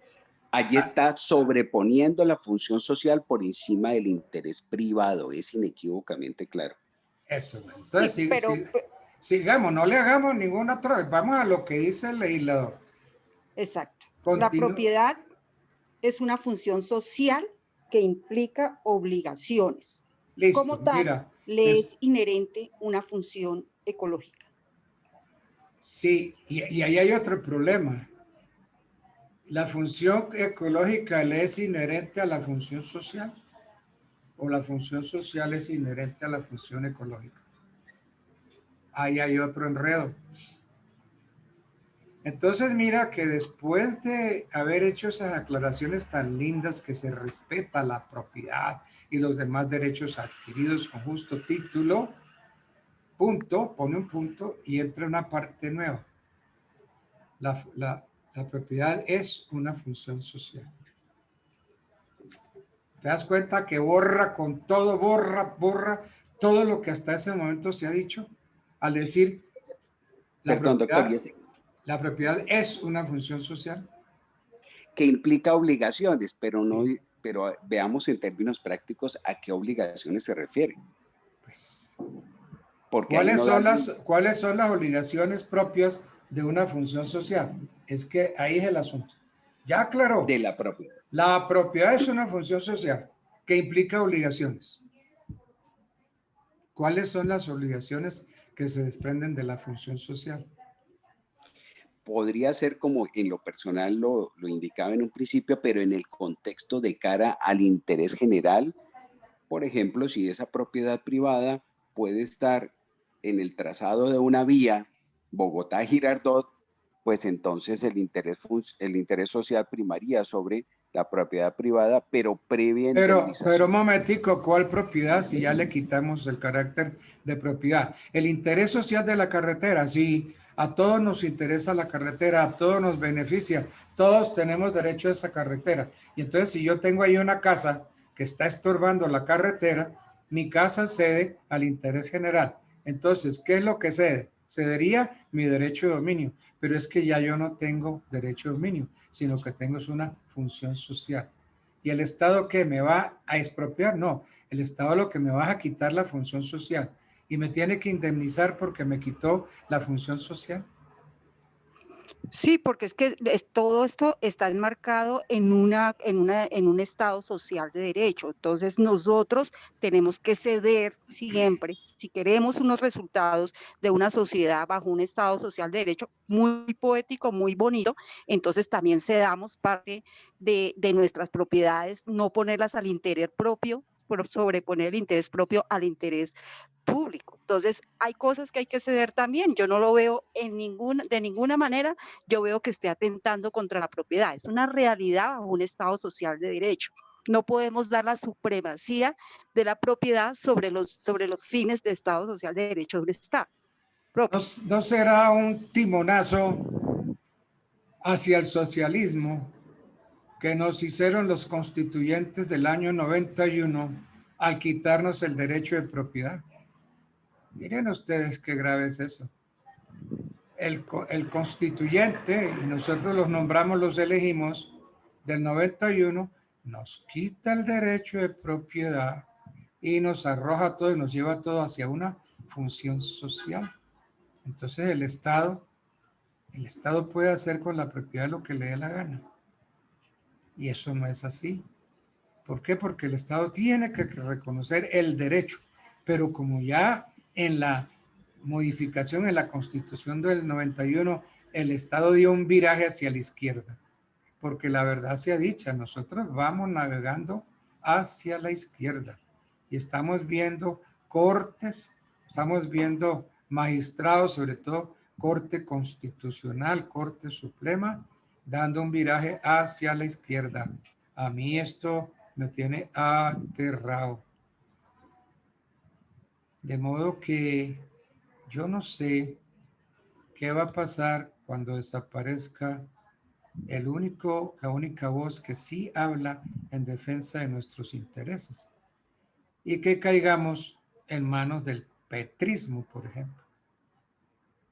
Allí está sobreponiendo la función social por encima del interés privado, es inequívocamente claro. Eso, bueno. Entonces, sigamos, no le hagamos ninguna otra vez, vamos a lo que dice el legislador. Exacto. La propiedad es una función social que implica obligaciones. Listo, como tal, le es inherente una función ecológica. Sí, y ahí hay otro problema. ¿La función ecológica le es inherente a la función social? ¿O la función social es inherente a la función ecológica? Ahí hay otro enredo. Entonces mira que después de haber hecho esas aclaraciones tan lindas que se respeta la propiedad y los demás derechos adquiridos con justo título, punto, pone un punto y entra una parte nueva. La propiedad es una función social. ¿Te das cuenta que borra todo lo que hasta ese momento se ha dicho? Al decir, la propiedad es una función social. Que implica obligaciones, pero, sí. Pero veamos en términos prácticos a qué obligaciones se refieren. Pues, Porque ahí ¿cuáles son las obligaciones propias de una función social? Es que ahí es el asunto. Ya aclaró. de la propiedad. La propiedad es una función social que implica obligaciones. ¿Cuáles son las obligaciones que se desprenden de la función social? Podría ser como en lo personal lo indicaba en un principio, pero en el contexto de cara al interés general. Por ejemplo, si esa propiedad privada puede estar en el trazado de una vía Bogotá-Girardot, pues entonces el interés social primaría sobre la propiedad privada, pero previa Pero indemnización. un momentico, ¿cuál propiedad si ya le quitamos el carácter de propiedad? El interés social de la carretera, sí, a todos nos interesa la carretera, a todos nos beneficia, todos tenemos derecho a esa carretera. Y entonces si yo tengo ahí una casa que está estorbando la carretera, mi casa cede al interés general. Entonces, ¿qué es lo que cede? Cedería mi derecho de dominio, pero es que ya yo no tengo derecho de dominio, sino que tengo es una función social. ¿Y el Estado qué? ¿Me va a expropiar? No, el Estado lo que me va a quitar la función social y me tiene que indemnizar porque me quitó la función social. Sí, porque es que todo esto está enmarcado en un Estado social de derecho. Entonces nosotros tenemos que ceder siempre, si queremos unos resultados de una sociedad bajo un Estado social de derecho muy poético, muy bonito, entonces también cedamos parte de nuestras propiedades, no ponerlas al interés propio, sobreponer el interés propio al interés público. Entonces, hay cosas que hay que ceder también. Yo no lo veo de ninguna manera, yo veo que esté atentando contra la propiedad. Es una realidad bajo un Estado social de derecho. No podemos dar la supremacía de la propiedad sobre los fines de Estado social de derecho de un Estado propio. ¿No será un timonazo hacia el socialismo que nos hicieron los constituyentes del año 91 al quitarnos el derecho de propiedad? Miren ustedes qué grave es eso. El constituyente, y nosotros los nombramos, los elegimos, del 91, nos quita el derecho de propiedad y nos arroja todo y nos lleva todo hacia una función social. Entonces el Estado puede hacer con la propiedad lo que le dé la gana. Y eso no es así. ¿Por qué? Porque el Estado tiene que reconocer el derecho. Pero como ya en la modificación en la Constitución del 91, el Estado dio un viraje hacia la izquierda. Porque la verdad sea dicha, nosotros vamos navegando hacia la izquierda. Y estamos viendo cortes, estamos viendo magistrados, sobre todo Corte Constitucional, Corte Suprema, dando un viraje hacia la izquierda. A mí esto me tiene aterrado. De modo que yo no sé qué va a pasar cuando desaparezca la única voz que sí habla en defensa de nuestros intereses y que caigamos en manos del petrismo, por ejemplo.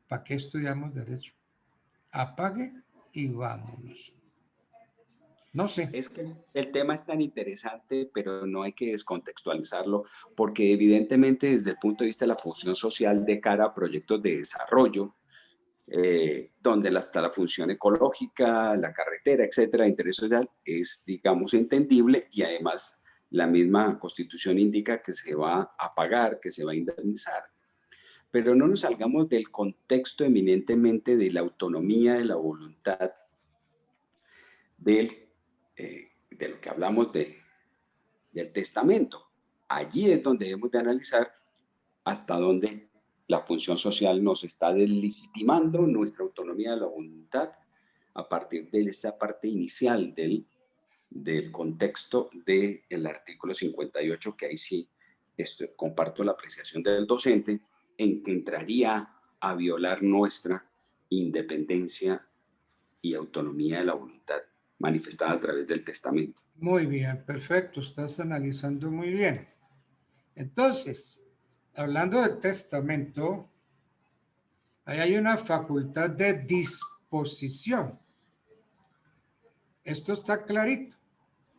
¿Para qué estudiamos derecho? Apague y vámonos. No sé. Es que el tema es tan interesante, pero no hay que descontextualizarlo, porque evidentemente desde el punto de vista de la función social de cara a proyectos de desarrollo, donde hasta la función ecológica, la carretera, etcétera, de interés social, es, digamos, entendible, y además la misma Constitución indica que se va a pagar, que se va a indemnizar. Pero no nos salgamos del contexto eminentemente de la autonomía, de la voluntad, de lo que hablamos del testamento. Allí es donde debemos de analizar hasta dónde la función social nos está deslegitimando nuestra autonomía de la voluntad a partir de esa parte inicial del contexto del artículo 58, que ahí sí comparto la apreciación del docente, en que entraría a violar nuestra independencia y autonomía de la voluntad manifestada a través del testamento. Muy bien, perfecto, estás analizando muy bien. Entonces, hablando del testamento, ahí hay una facultad de disposición. Esto está clarito.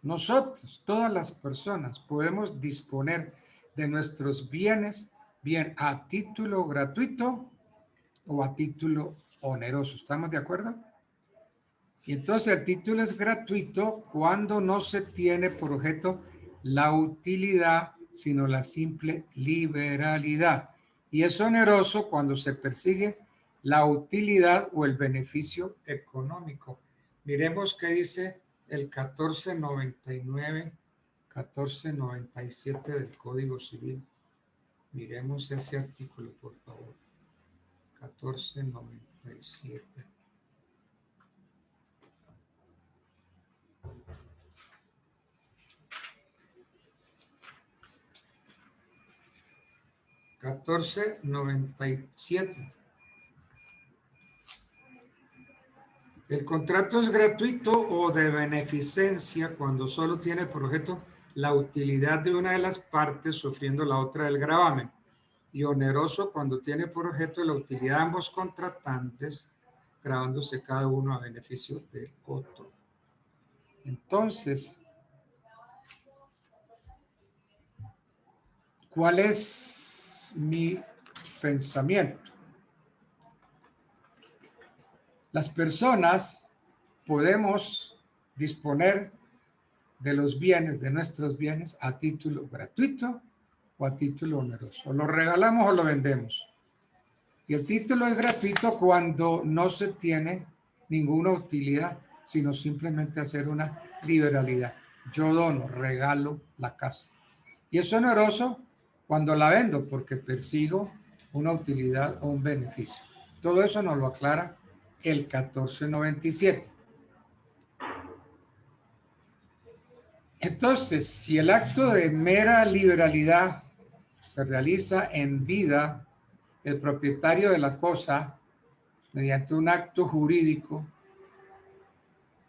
Nosotros, todas las personas, podemos disponer de nuestros bienes, bien a título gratuito o a título oneroso. ¿Estamos de acuerdo? Y entonces el título es gratuito cuando no se tiene por objeto la utilidad, sino la simple liberalidad. Y es oneroso cuando se persigue la utilidad o el beneficio económico. Miremos qué dice el 1499, 1497 del Código Civil. Miremos ese artículo, por favor. 1497. $14.97. El contrato es gratuito o de beneficencia cuando solo tiene por objeto la utilidad de una de las partes sufriendo la otra del gravamen, y oneroso cuando tiene por objeto la utilidad de ambos contratantes, gravándose cada uno a beneficio del otro. Entonces, ¿cuál es mi pensamiento? Las personas podemos disponer de los bienes, de nuestros bienes, a título gratuito o a título oneroso. O lo regalamos o lo vendemos. Y el título es gratuito cuando no se tiene ninguna utilidad, sino simplemente hacer una liberalidad. Yo dono, regalo la casa. Y es oneroso cuando la vendo porque persigo una utilidad o un beneficio. Todo eso nos lo aclara el 1497. Entonces, si el acto de mera liberalidad se realiza en vida, el propietario de la cosa, mediante un acto jurídico,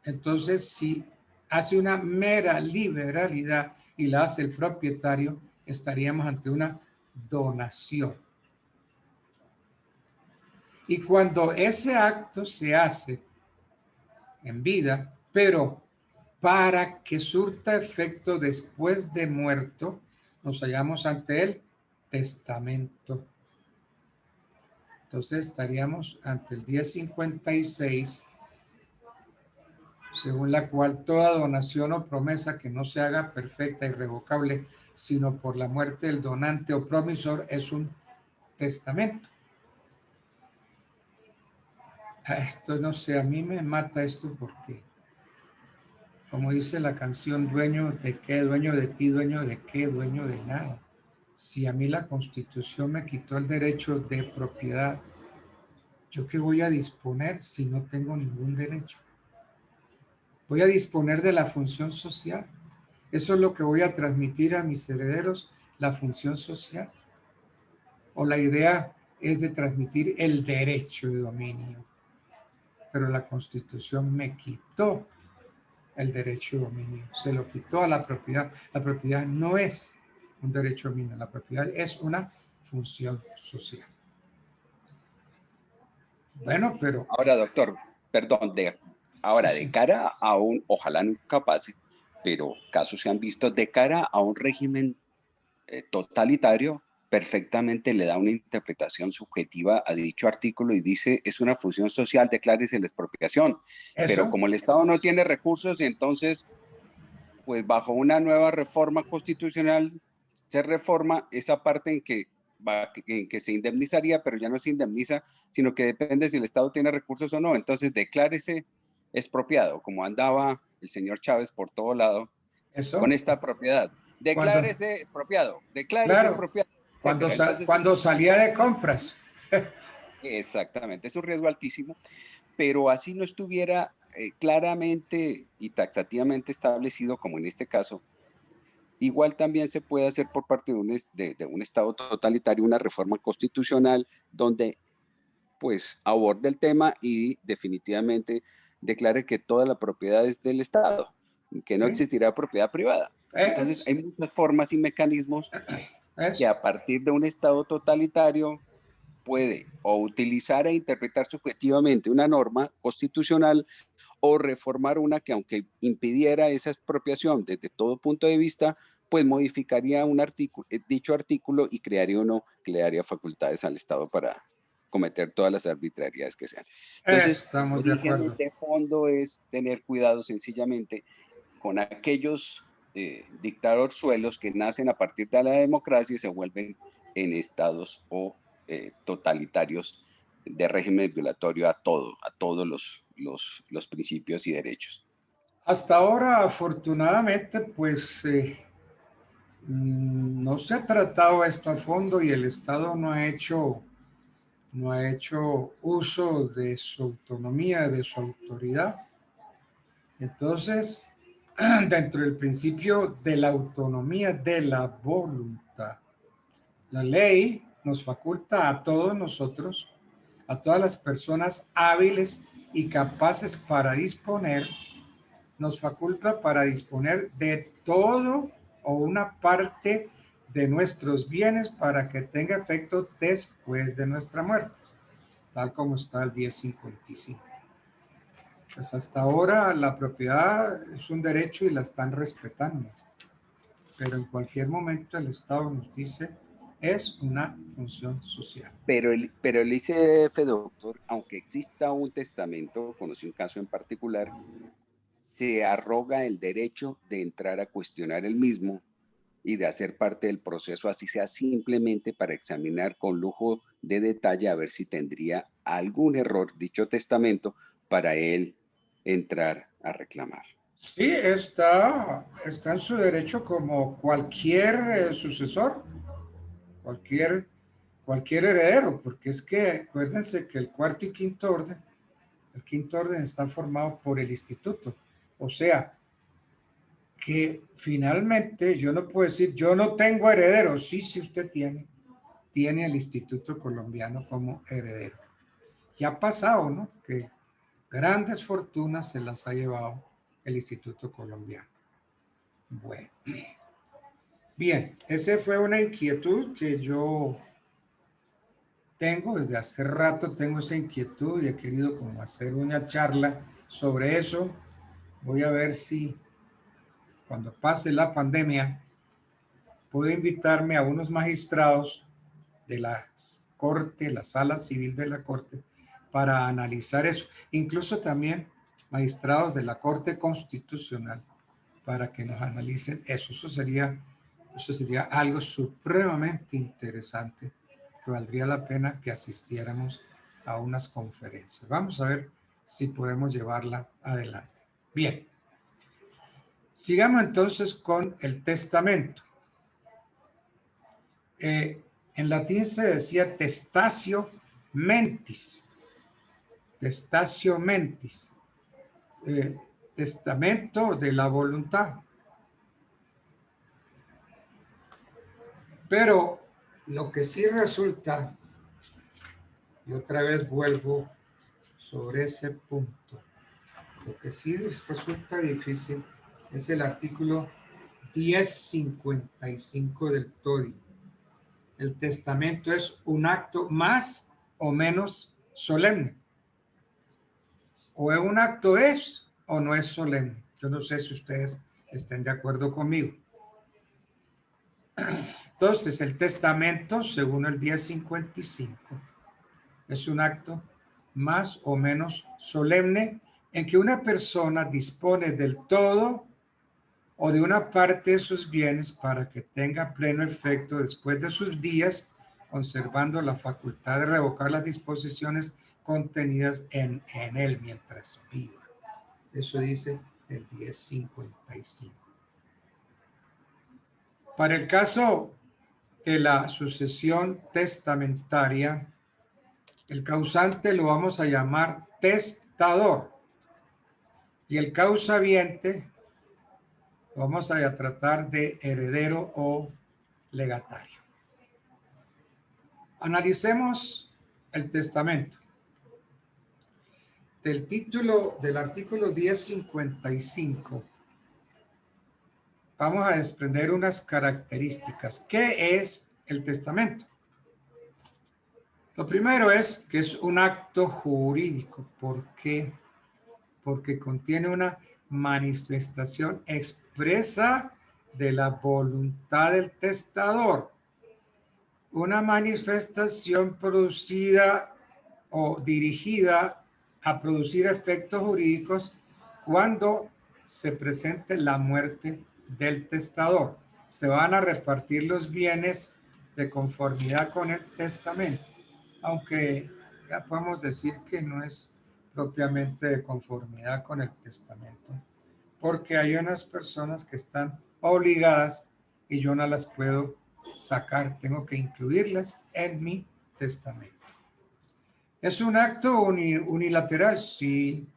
entonces si hace una mera liberalidad y la hace el propietario, estaríamos ante una donación. Y cuando ese acto se hace en vida, pero para que surta efecto después de muerto, nos hallamos ante el testamento. Entonces estaríamos ante el 1056, según la cual toda donación o promesa que no se haga perfecta y irrevocable, sino por la muerte del donante o promisor, es un testamento. Esto no sé, a mí me mata esto porque, como dice la canción, dueño de qué, dueño de ti, dueño de qué, dueño de nada. Si a mí la Constitución me quitó el derecho de propiedad, ¿yo qué voy a disponer si no tengo ningún derecho? Voy a disponer de la función social. Eso es lo que voy a transmitir a mis herederos, la función social. O la idea es de transmitir el derecho de dominio. Pero la Constitución me quitó el derecho de dominio, se lo quitó a la propiedad. La propiedad no es un derecho de dominio, la propiedad es una función social. Bueno, pero... Ahora, doctor, perdón, ahora Sí, sí. de cara a un, ojalá nunca pase, pero casos se han visto, de cara a un régimen totalitario, perfectamente le da una interpretación subjetiva a dicho artículo y dice, es una función social, declárese la expropiación. Pero Eso, como el Estado no tiene recursos, entonces, pues bajo una nueva reforma constitucional, se reforma esa parte en que se indemnizaría, pero ya no se indemniza, sino que depende si el Estado tiene recursos o no. Entonces, declárese expropiado, como andaba el señor Chávez por todo lado con eso. esta propiedad. Cuando, Declárese expropiado, declárese claro, expropiado, etcétera. Entonces, cuando salía de compras. exactamente, es un riesgo altísimo, pero así no estuviera claramente y taxativamente establecido, como en este caso, igual también se puede hacer por parte de un Estado totalitario una reforma constitucional donde pues aborde el tema y definitivamente declare que toda la propiedad es del Estado, que no ¿Sí? existirá propiedad privada. Entonces hay muchas formas y mecanismos que a partir de un Estado totalitario puede o utilizar e interpretar subjetivamente una norma constitucional o reformar una que aunque impidiera esa expropiación desde todo punto de vista, pues modificaría un artículo, dicho artículo y crearía uno que le daría facultades al Estado para cometer todas las arbitrariedades que sean. Entonces, el Estamos de origen acuerdo. de fondo es tener cuidado sencillamente con aquellos dictadorzuelos que nacen a partir de la democracia y se vuelven en estados o totalitarios de régimen violatorio a todos los principios y derechos. Hasta ahora, afortunadamente, pues no se ha tratado esto a fondo y el Estado no ha hecho uso de su autonomía, de su autoridad. Entonces, dentro del principio de la autonomía de la voluntad, la ley nos faculta a todos nosotros, a todas las personas hábiles y capaces para disponer, nos faculta para disponer de todo o una parte de nuestros bienes para que tenga efecto después de nuestra muerte, tal como está el 1055. Pues hasta ahora la propiedad es un derecho y la están respetando, pero en cualquier momento el Estado nos dice es una función social. Pero el ICF, doctor, aunque exista un testamento, conocí un caso en particular, se arroga el derecho de entrar a cuestionar el mismo y de hacer parte del proceso, así sea simplemente para examinar con lujo de detalle a ver si tendría algún error dicho testamento para él entrar a reclamar. Sí, está en su derecho como cualquier sucesor, cualquier heredero, porque es que acuérdense que el cuarto y quinto orden, el quinto orden está formado por el instituto, o sea, que finalmente yo no puedo decir, yo no tengo heredero. Sí, usted tiene el Instituto Colombiano como heredero. Y ha pasado, ¿no? Que grandes fortunas se las ha llevado el Instituto Colombiano. Bueno. Bien, esa fue una inquietud que yo tengo desde hace rato, tengo esa inquietud y he querido como hacer una charla sobre eso. Voy a ver si cuando pase la pandemia puedo invitarme a unos magistrados de la Corte, la Sala Civil de la Corte, para analizar eso. Incluso también magistrados de la Corte Constitucional para que nos analicen eso. Eso sería algo supremamente interesante que valdría la pena que asistiéramos a unas conferencias. Vamos a ver si podemos llevarla adelante. Bien. Sigamos entonces con el testamento. En latín se decía testatio mentis. Testatio mentis. Testamento de la voluntad. Pero lo que sí resulta, y otra vez vuelvo sobre ese punto, lo que sí resulta difícil es el artículo 1055 del TODI. El testamento es un acto más o menos solemne. O es un acto es o no es solemne. Yo no sé si ustedes estén de acuerdo conmigo. Entonces, el testamento, según el 1055, es un acto más o menos solemne en que una persona dispone del todo o de una parte de sus bienes para que tenga pleno efecto después de sus días, conservando la facultad de revocar las disposiciones contenidas en él mientras viva. Eso dice el 1055. Para el caso de la sucesión testamentaria, el causante lo vamos a llamar testador y el causaviente lo vamos a tratar de heredero o legatario. Analicemos el testamento. Del título del artículo 1055 vamos a desprender unas características. ¿Qué es el testamento? Lo primero es que es un acto jurídico. ¿Por qué? Porque contiene una manifestación expresa de la voluntad del testador, una manifestación producida o dirigida a producir efectos jurídicos cuando se presente la muerte del testador. Se van a repartir los bienes de conformidad con el testamento, aunque ya podemos decir que no es propiamente de conformidad con el testamento, porque hay unas personas que están obligadas y yo no las puedo sacar, tengo que incluirlas en mi testamento. ¿Es un acto unilateral? Sí,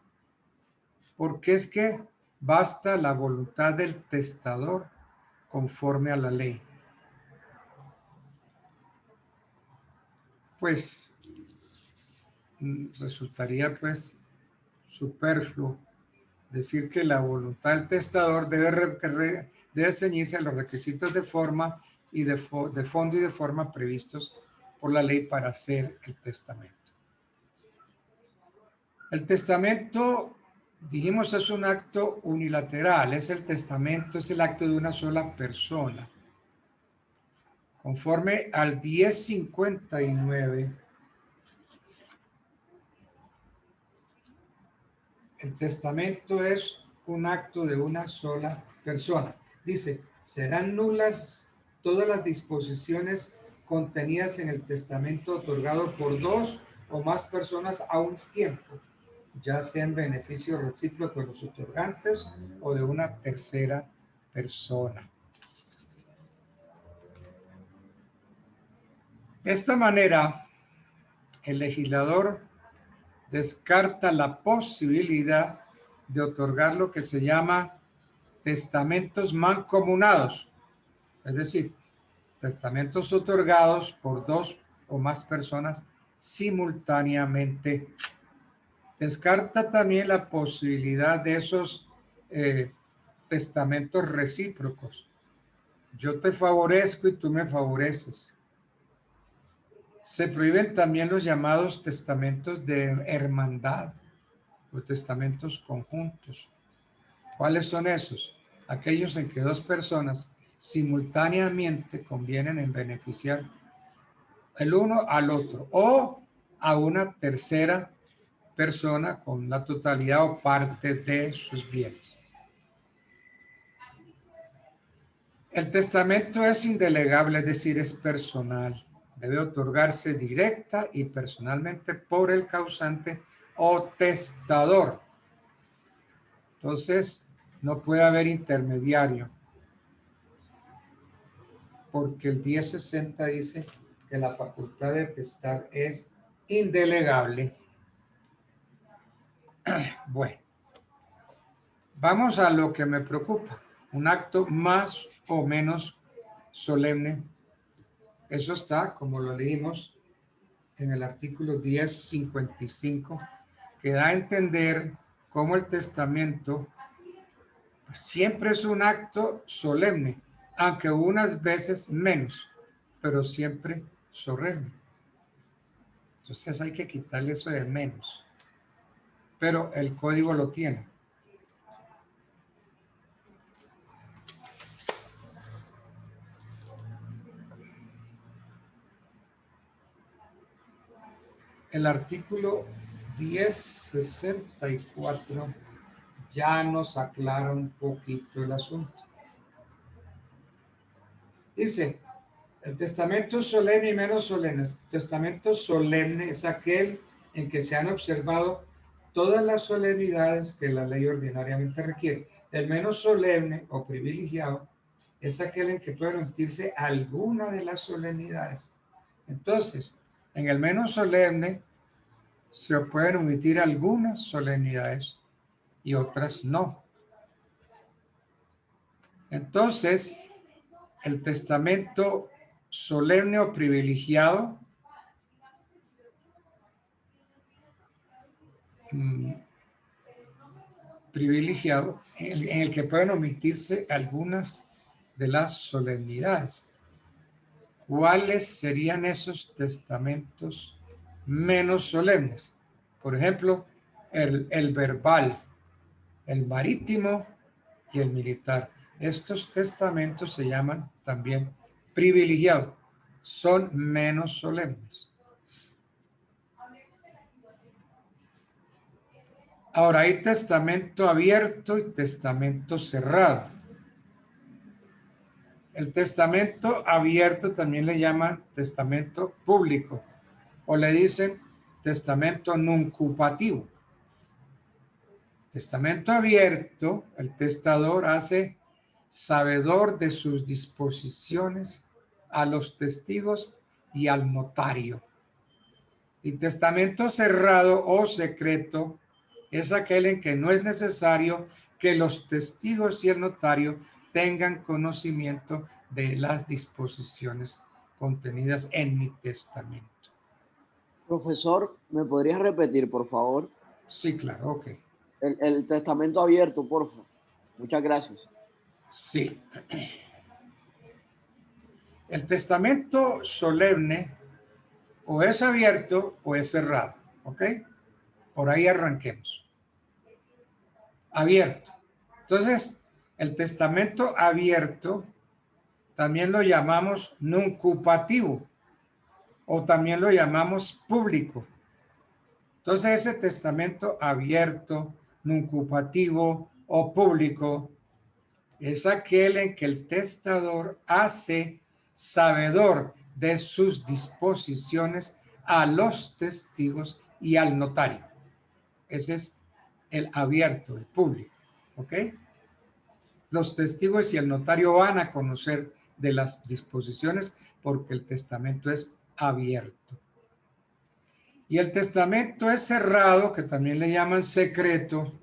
porque es que basta la voluntad del testador conforme a la ley. Pues resultaría pues superfluo decir que la voluntad del testador debe ceñirse a los requisitos de forma y de fondo y de forma previstos por la ley para hacer el testamento. El testamento, dijimos, es un acto unilateral, es el testamento, es el acto de una sola persona. Conforme al 1059, el testamento es un acto de una sola persona. Dice, serán nulas todas las disposiciones contenidas en el testamento otorgado por dos o más personas a un tiempo, ya sea en beneficio recíproco de los otorgantes o de una tercera persona. De esta manera, el legislador descarta la posibilidad de otorgar lo que se llama testamentos mancomunados, es decir, testamentos otorgados por dos o más personas simultáneamente. Descarta también la posibilidad de esos testamentos recíprocos. Yo te favorezco y tú me favoreces. Se prohíben también los llamados testamentos de hermandad o testamentos conjuntos. ¿Cuáles son esos? Aquellos en que dos personas simultáneamente convienen en beneficiar el uno al otro o a una tercera persona con la totalidad o parte de sus bienes. El testamento es indelegable, es decir, es personal. Debe otorgarse directa y personalmente por el causante o testador. Entonces, no puede haber intermediario, porque el 1060 dice que la facultad de testar es indelegable. Bueno, vamos a lo que me preocupa. Un acto más o menos solemne. Eso está, como lo leímos, en el artículo 1055, que da a entender cómo el testamento siempre es un acto solemne, aunque unas veces menos, pero siempre solemne. Entonces hay que quitarle eso de menos, pero el código lo tiene. El artículo 1064 ya nos aclara un poquito el asunto. Dice, el testamento solemne y menos solemne. El testamento solemne es aquel en que se han observado todas las solemnidades que la ley ordinariamente requiere. El menos solemne o privilegiado es aquel en que puede omitirse alguna de las solemnidades. Entonces, en el menos solemne se pueden omitir algunas solemnidades y otras no. Entonces, el testamento solemne o privilegiado en el que pueden omitirse algunas de las solemnidades. ¿Cuáles serían esos testamentos menos solemnes? Por ejemplo, el verbal, el marítimo y el militar. Estos testamentos se llaman también privilegiados, son menos solemnes. Ahora hay testamento abierto y testamento cerrado. El testamento abierto también le llaman testamento público o le dicen testamento nuncupativo. Testamento abierto, el testador hace sabedor de sus disposiciones a los testigos y al notario. Y testamento cerrado o secreto es aquel en que no es necesario que los testigos y el notario tengan conocimiento de las disposiciones contenidas en mi testamento. Profesor, ¿me podrías repetir, por favor? Sí, claro, ok. El testamento abierto, por favor. Muchas gracias. Sí. El testamento solemne o es abierto o es cerrado, ¿ok? Por ahí arranquemos. Abierto. Entonces, el testamento abierto también lo llamamos nuncupativo o también lo llamamos público. Entonces, ese testamento abierto, nuncupativo o público es aquel en que el testador hace sabedor de sus disposiciones a los testigos y al notario. Ese es el abierto, el público, ¿ok? Los testigos y el notario van a conocer de las disposiciones porque el testamento es abierto. Y el testamento es cerrado, que también le llaman secreto,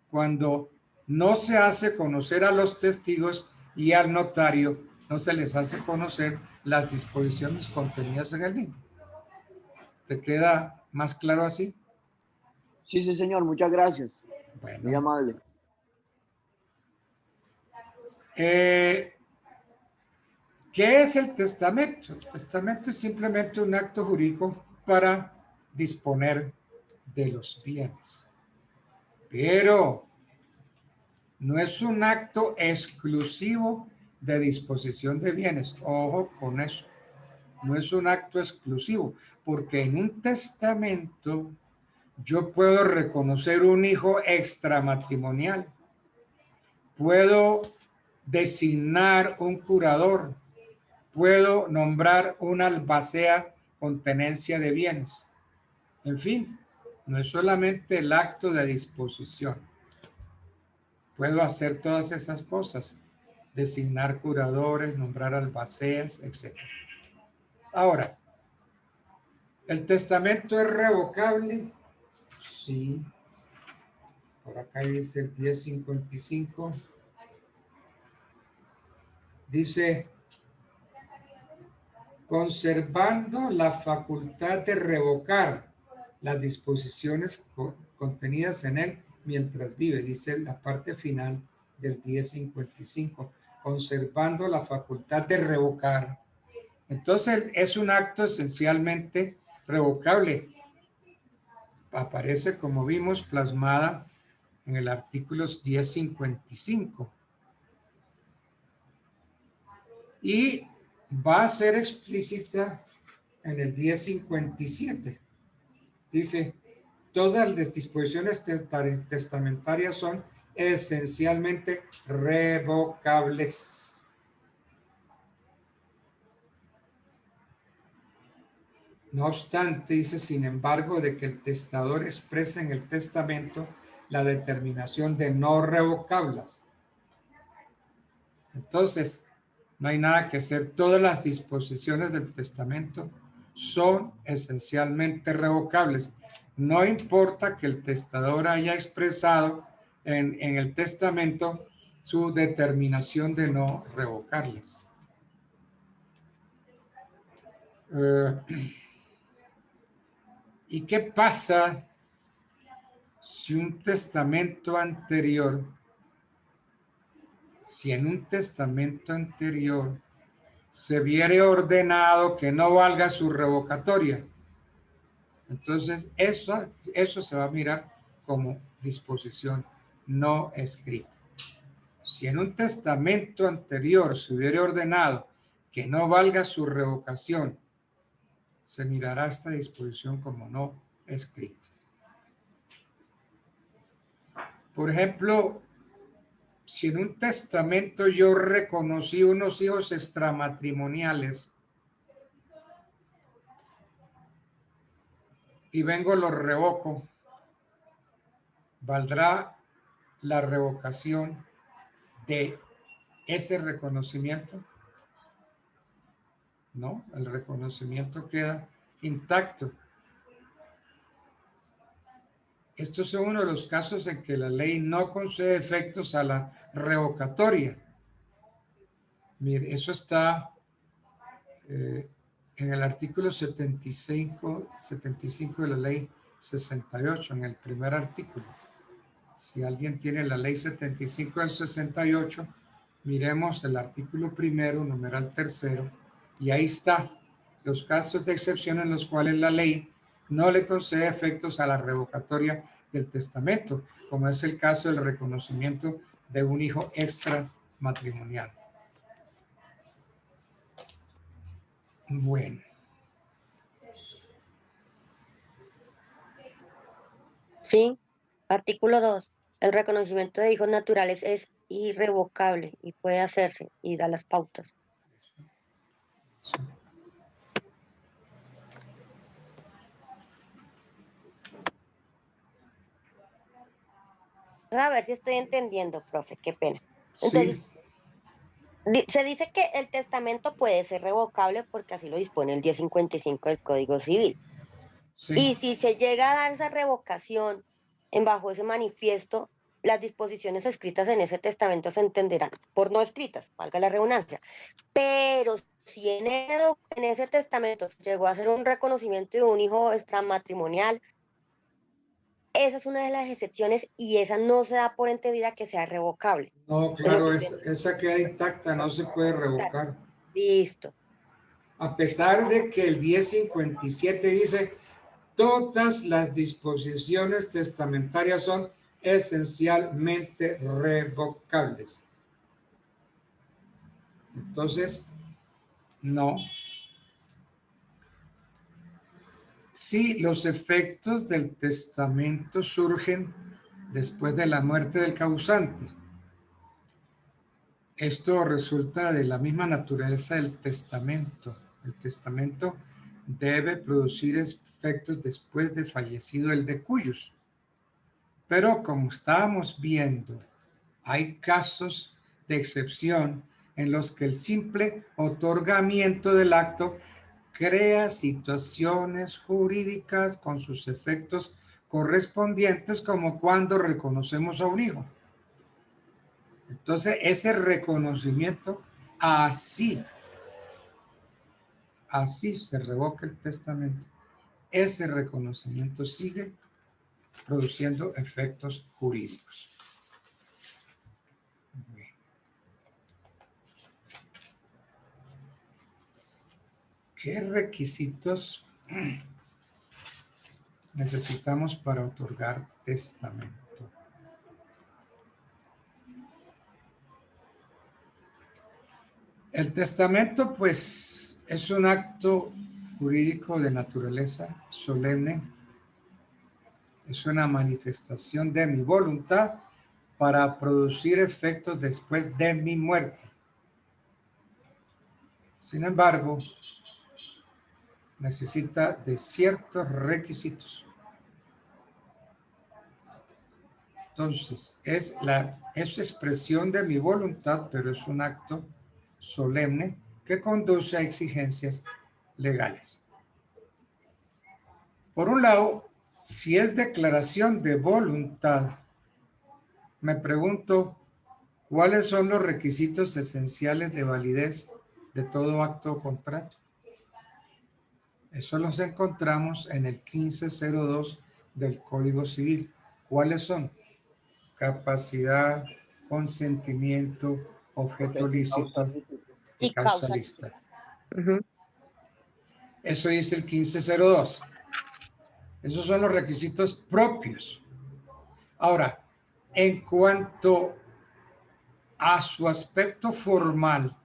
cuando no se hace conocer a los testigos y al notario, no se les hace conocer las disposiciones contenidas en el mismo. ¿Te queda más claro así? Sí, sí, señor. Muchas gracias. Bueno. Muy amable. ¿Qué es el testamento? El testamento es simplemente un acto jurídico para disponer de los bienes. Pero no es un acto exclusivo de disposición de bienes. Ojo con eso. No es un acto exclusivo, porque en un testamento yo puedo reconocer un hijo extramatrimonial. Puedo designar un curador. Puedo nombrar una albacea con tenencia de bienes. En fin, no es solamente el acto de disposición. Puedo hacer todas esas cosas, designar curadores, nombrar albaceas, etc. Ahora, ¿el testamento es revocable? Sí. Por acá dice el 1055. Dice, conservando la facultad de revocar las disposiciones contenidas en él mientras vive, dice la parte final del 1055, conservando la facultad de revocar. Entonces es un acto esencialmente revocable. Aparece, como vimos, plasmada en el artículo 1055. Y va a ser explícita en el 1057. Dice, todas las disposiciones testamentarias son esencialmente revocables. No obstante, dice, sin embargo, de que el testador exprese en el testamento la determinación de no revocarlas. Entonces, no hay nada que hacer. Todas las disposiciones del testamento son esencialmente revocables. No importa que el testador haya expresado en el testamento su determinación de no revocarlas. ¿Y qué pasa si un testamento anterior, si en un testamento anterior se viere ordenado que no valga su revocatoria? Entonces eso se va a mirar como disposición no escrita. Si en un testamento anterior se hubiera ordenado que no valga su revocación, se mirará esta disposición como no escrita. Por ejemplo, si en un testamento yo reconocí unos hijos extramatrimoniales y vengo los revoco, ¿valdrá la revocación de ese reconocimiento? No, el reconocimiento queda intacto. Estos son uno de los casos en que la ley no concede efectos a la revocatoria. Mire, eso está en el artículo 75 de la ley 68, en el primer artículo. Si alguien tiene la ley 75 del 68, miremos el artículo primero, numeral tercero, y ahí está los casos de excepción en los cuales la ley no le concede efectos a la revocatoria del testamento, como es el caso del reconocimiento de un hijo extramatrimonial. Bueno. Sí, artículo 2. El reconocimiento de hijos naturales es irrevocable y puede hacerse y da las pautas. Sí. A ver si estoy entendiendo, profe, qué pena. Entonces, se dice que el testamento puede ser revocable porque así lo dispone el 1055 del Código Civil. Sí. Y si se llega a dar esa revocación bajo ese manifiesto, las disposiciones escritas en ese testamento se entenderán por no escritas, valga la redundancia. Pero si en ese testamento llegó a hacer un reconocimiento de un hijo extramatrimonial, esa es una de las excepciones y esa no se da por entendida que sea revocable. No, claro, esa queda intacta, no se puede revocar. Listo. A pesar de que el 1057 dice, todas las disposiciones testamentarias son esencialmente revocables. Entonces, no. Si los efectos del testamento surgen después de la muerte del causante, esto resulta de la misma naturaleza del testamento. El testamento debe producir efectos después de fallecido el de cuyos. Pero como estábamos viendo, hay casos de excepción en los que el simple otorgamiento del acto crea situaciones jurídicas con sus efectos correspondientes, como cuando reconocemos a un hijo. Entonces, ese reconocimiento, así se revoca el testamento. Ese reconocimiento sigue produciendo efectos jurídicos. ¿Qué requisitos necesitamos para otorgar testamento? El testamento, pues, es un acto jurídico de naturaleza solemne. Es una manifestación de mi voluntad para producir efectos después de mi muerte. Sin embargo, necesita de ciertos requisitos. Entonces, es expresión de mi voluntad, pero es un acto solemne que conduce a exigencias legales. Por un lado, si es declaración de voluntad, me pregunto cuáles son los requisitos esenciales de validez de todo acto o contrato. Eso los encontramos en el 1502 del Código Civil. ¿Cuáles son? Capacidad, consentimiento, objeto lícito y causa lícita. Eso dice el 1502. Esos son los requisitos propios. Ahora, en cuanto a su aspecto formal,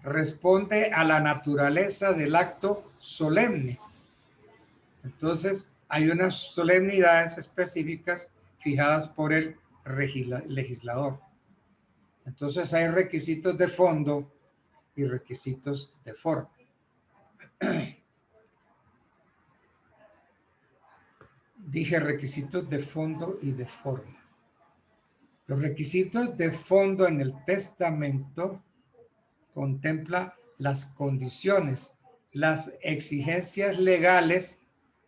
responde a la naturaleza del acto solemne. Entonces, hay unas solemnidades específicas fijadas por el legislador. Entonces, hay requisitos de fondo y requisitos de forma. Dije requisitos de fondo y de forma. Los requisitos de fondo en el testamento contempla las condiciones, las exigencias legales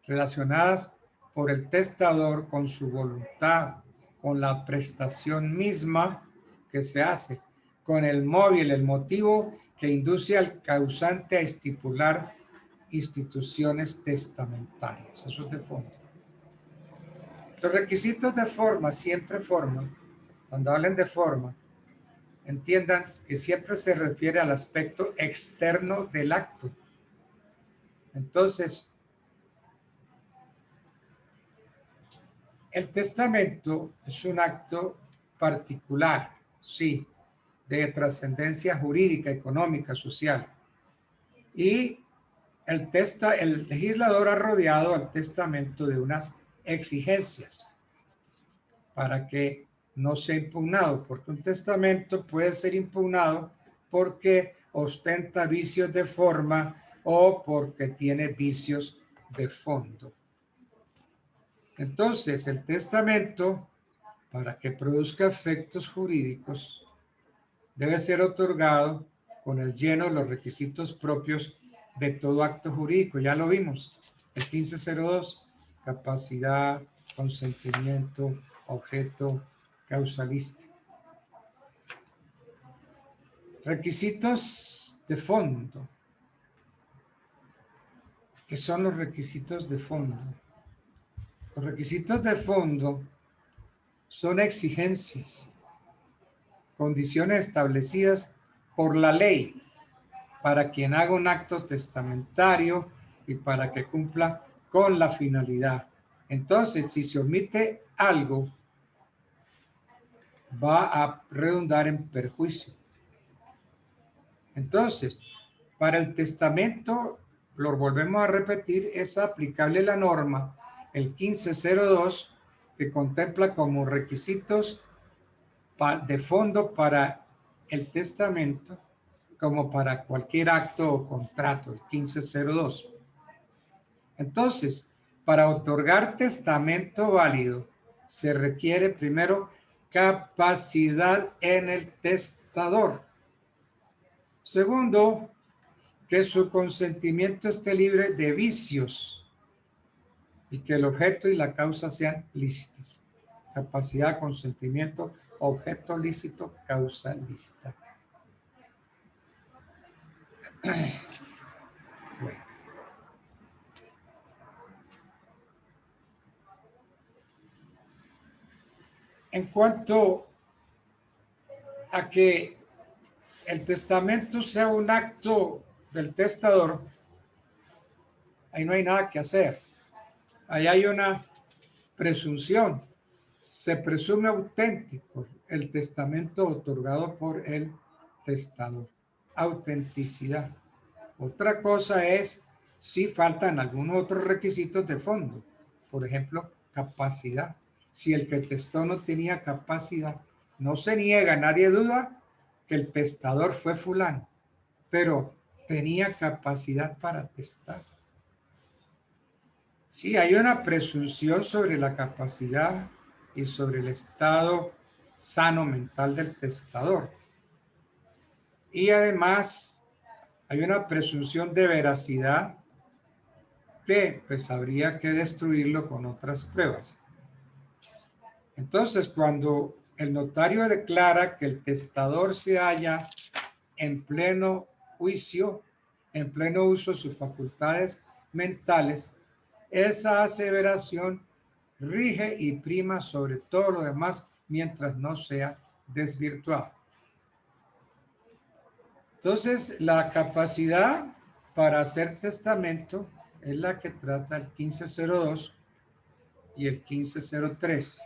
relacionadas por el testador con su voluntad, con la prestación misma que se hace, con el móvil, el motivo que induce al causante a estipular instituciones testamentarias. Eso es de fondo. Los requisitos de forma, siempre forma, cuando hablen de forma, entiendan que siempre se refiere al aspecto externo del acto. Entonces, el testamento es un acto particular, sí, de trascendencia jurídica, económica, social. Y el legislador ha rodeado al testamento de unas exigencias para que no sea impugnado, porque un testamento puede ser impugnado porque ostenta vicios de forma o porque tiene vicios de fondo. Entonces, el testamento, para que produzca efectos jurídicos, debe ser otorgado con el lleno de los requisitos propios de todo acto jurídico. Ya lo vimos, el 1502, capacidad, consentimiento, objeto, causalista. Requisitos de fondo. ¿Qué son los requisitos de fondo? Los requisitos de fondo son exigencias, condiciones establecidas por la ley para quien haga un acto testamentario y para que cumpla con la finalidad. Entonces, si se omite algo, va a redundar en perjuicio. Entonces, para el testamento, lo volvemos a repetir, es aplicable la norma, el 1502, que contempla como requisitos de fondo para el testamento, como para cualquier acto o contrato, el 1502. Entonces, para otorgar testamento válido, se requiere primero capacidad en el testador. Segundo, que su consentimiento esté libre de vicios y que el objeto y la causa sean lícitos. Capacidad, consentimiento, objeto lícito, causa lícita. Bueno. En cuanto a que el testamento sea un acto del testador, ahí no hay nada que hacer. Ahí hay una presunción. Se presume auténtico el testamento otorgado por el testador. Autenticidad. Otra cosa es si faltan algunos otros requisitos de fondo. Por ejemplo, capacidad. Si el que testó no tenía capacidad, no se niega, nadie duda que el testador fue fulano, pero tenía capacidad para testar. Sí, hay una presunción sobre la capacidad y sobre el estado sano mental del testador. Y además hay una presunción de veracidad que pues habría que destruirlo con otras pruebas. Entonces, cuando el notario declara que el testador se halla en pleno juicio, en pleno uso de sus facultades mentales, esa aseveración rige y prima sobre todo lo demás mientras no sea desvirtuado. Entonces, la capacidad para hacer testamento es la que trata el 1502 y el 1503.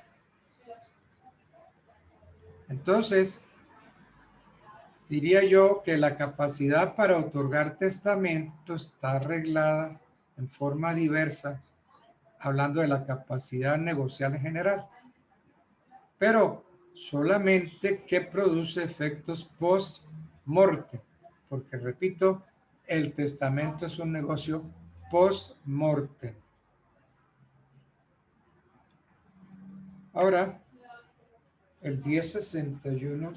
Entonces, diría yo que la capacidad para otorgar testamento está arreglada en forma diversa, hablando de la capacidad negocial en general, pero solamente que produce efectos post-mortem, porque repito, el testamento es un negocio post-mortem. Ahora, el 1061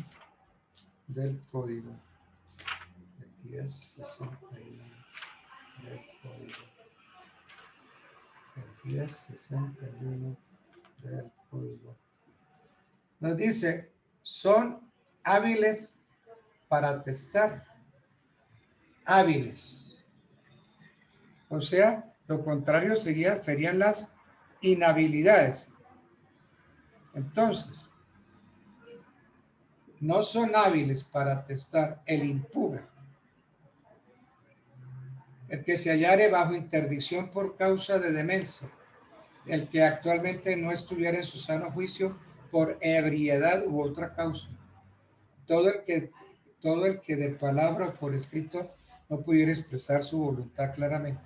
del código. El 1061 del código. El 1061 del código. Nos dice, son hábiles para testar. Hábiles. O sea, lo contrario serían las inhabilidades. Entonces, no son hábiles para testar el impúber, el que se hallare bajo interdicción por causa de demencia, el que actualmente no estuviera en su sano juicio por ebriedad u otra causa, todo el que de palabra o por escrito no pudiera expresar su voluntad claramente.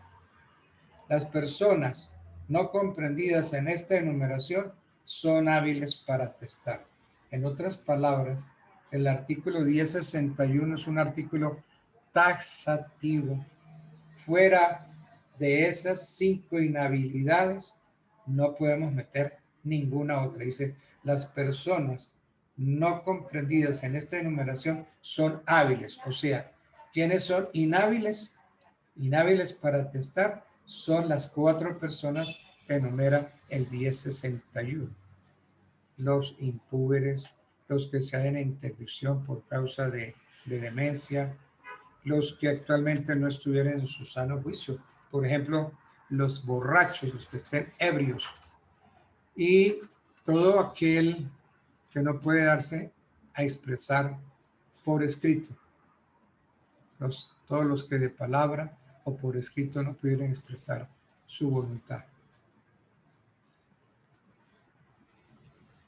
Las personas no comprendidas en esta enumeración son hábiles para testar. En otras palabras, el artículo 1061 es un artículo taxativo. Fuera de esas 5 inhabilidades, no podemos meter ninguna otra. Dice, las personas no comprendidas en esta enumeración son hábiles. O sea, ¿quiénes son inhábiles? Inhábiles para testar son las 4 personas que enumera el 1061. Los impúberes, los que se hallan en interdicción por causa de demencia, los que actualmente no estuvieran en su sano juicio. Por ejemplo, los borrachos, los que estén ebrios. Y todo aquel que no puede darse a expresar por escrito. Todos los que de palabra o por escrito no pudieran expresar su voluntad.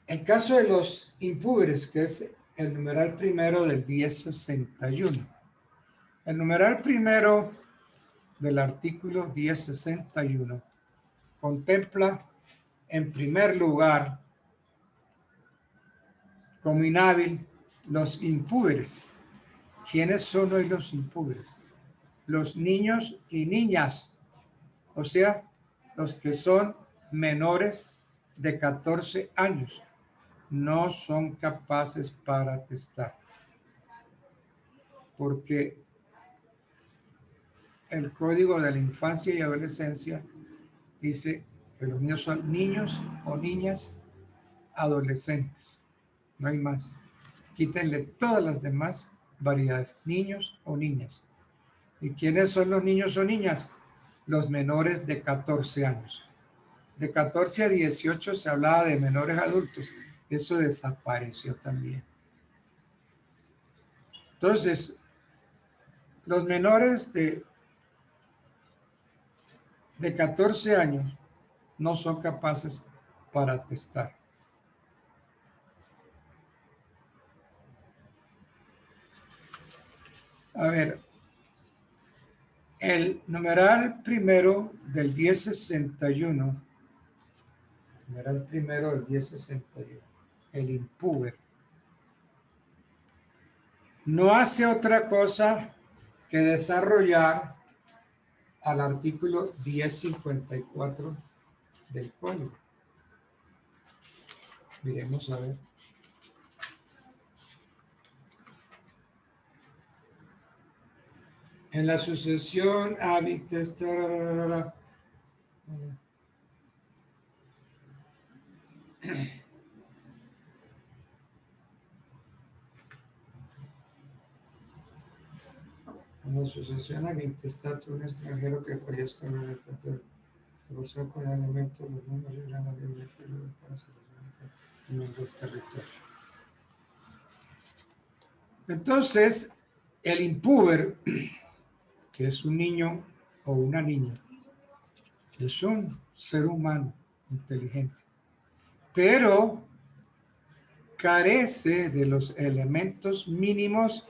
El caso de los impúberes, que es el numeral primero del 1061. El numeral primero del artículo 1061 contempla en primer lugar como inhábil los impúberes. ¿Quiénes son hoy los impúberes? Los niños y niñas, o sea, los que son menores de 14 años, no son capaces para testar. Porque el Código de la Infancia y Adolescencia dice que los niños son niños o niñas adolescentes. No hay más. Quítenle todas las demás variedades. Niños o niñas. ¿Y quiénes son los niños o niñas? Los menores de 14 años. De 14 a 18 se hablaba de menores adultos. Eso desapareció también. Entonces, los menores de 14 años no son capaces para testar. A ver, el numeral primero del 1061, numeral primero del 1061, el impúber, no hace otra cosa que desarrollar al artículo 1054 del código. Miremos a ver. En la sucesión hábitos, en la sucesión habitestato un extranjero que fallezca en el negoció con elementos, los números eran alimentados para en el territorio. Entonces, el impúber, que es un niño o una niña, es un ser humano inteligente, pero carece de los elementos mínimos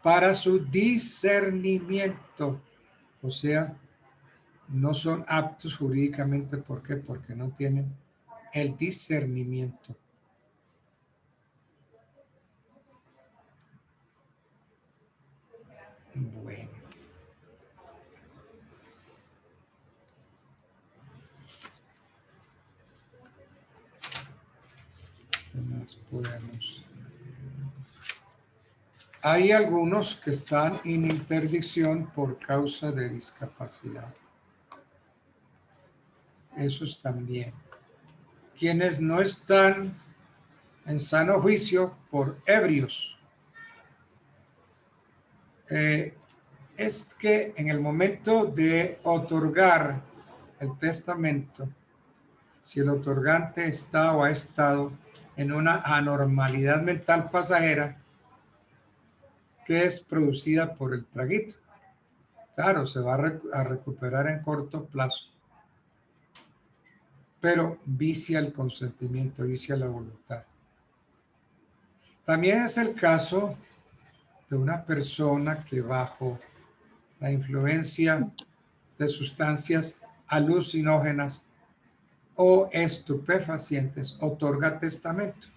para su discernimiento. O sea, no son aptos jurídicamente. ¿Por qué? Porque no tienen el discernimiento. Bueno. ¿Qué más podemos? Hay algunos que están en interdicción por causa de discapacidad. Esos también. Quienes no están en sano juicio por ebrios. Es que en el momento de otorgar el testamento, si el otorgante está o ha estado en una anormalidad mental pasajera que es producida por el traguito, claro, se va a recuperar en corto plazo, pero vicia el consentimiento, vicia la voluntad. También es el caso de una persona que bajo la influencia de sustancias alucinógenas o estupefacientes otorga testamento.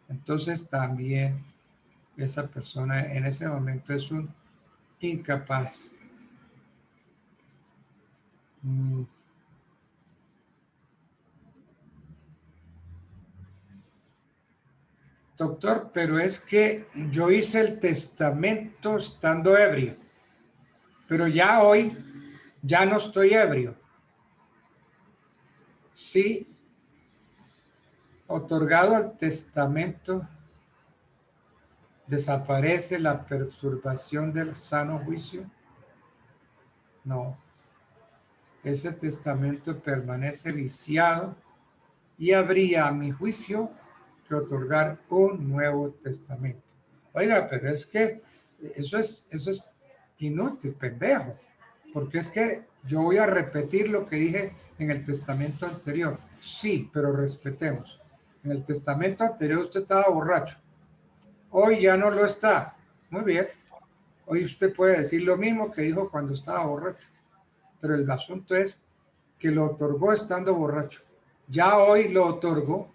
Entonces también esa persona en ese momento es un incapaz. Doctor, pero es que yo hice el testamento estando ebrio, pero ya hoy ya no estoy ebrio. Sí, otorgado el testamento, ¿desaparece la perturbación del sano juicio? No. Ese testamento permanece viciado y habría, a mi juicio, que otorgar un nuevo testamento. Oiga, pero es que eso es inútil, pendejo, porque es que yo voy a repetir lo que dije en el testamento anterior. Sí, pero respetemos. En el testamento anterior usted estaba borracho. Hoy ya no lo está. Muy bien. Hoy usted puede decir lo mismo que dijo cuando estaba borracho. Pero el asunto es que lo otorgó estando borracho. Ya hoy lo otorgó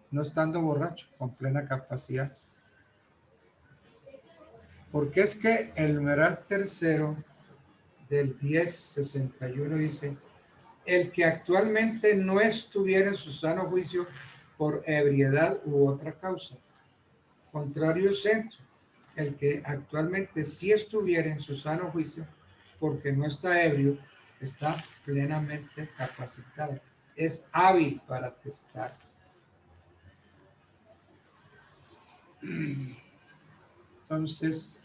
no estando borracho, con plena capacidad. Porque es que el numeral tercero del 1061 dice: el que actualmente no estuviera en su sano juicio por ebriedad u otra causa. Contrario centro, el que actualmente sí estuviera en su sano juicio porque no está ebrio, está plenamente capacitado, es hábil para testar. Entonces,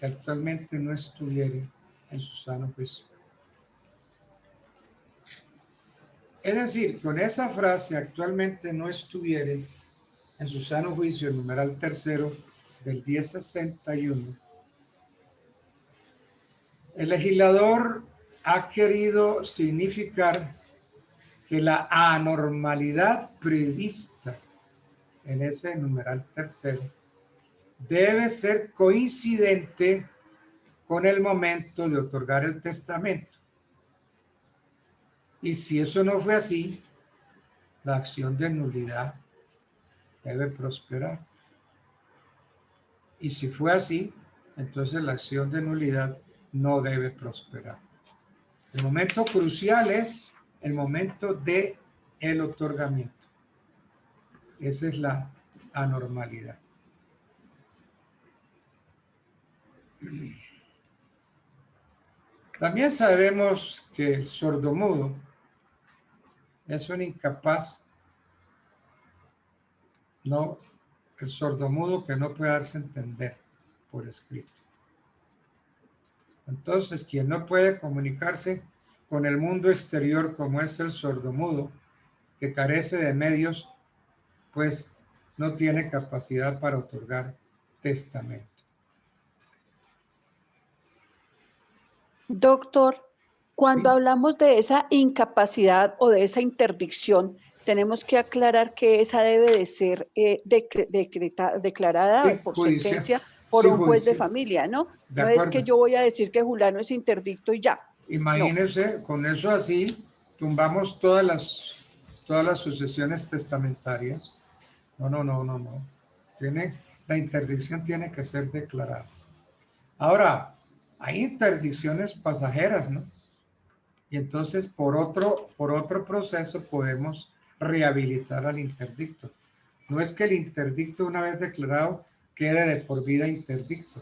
que actualmente no estuviera en su sano juicio. Es decir, con esa frase, actualmente no estuviera en su sano juicio, el numeral tercero del 1061, el legislador ha querido significar que la anormalidad prevista en ese numeral tercero debe ser coincidente con el momento de otorgar el testamento. Y si eso no fue así, la acción de nulidad debe prosperar. Y si fue así, entonces la acción de nulidad no debe prosperar. El momento crucial es el momento de el otorgamiento. Esa es la anormalidad. También sabemos que el sordomudo es un incapaz, no, el sordomudo que no puede darse a entender por escrito. Entonces, quien no puede comunicarse con el mundo exterior como es el sordomudo, que carece de medios, pues no tiene capacidad para otorgar testamento. Doctor, Cuando Sí. hablamos de esa incapacidad o de esa interdicción, tenemos que aclarar que esa debe de ser declarada Sí, por judicial. sentencia por Sí, un juez de judicial. familia, ¿no? De No es que acuerdo. yo voy a decir que Julano es interdicto y ya. No. Imagínense, con eso así, tumbamos todas las sucesiones testamentarias. No, no, no, no, no. La interdicción tiene que ser declarada. Ahora, hay interdicciones pasajeras, ¿no? Y entonces por otro proceso podemos rehabilitar al interdicto. No es que el interdicto, una vez declarado, quede de por vida interdicto,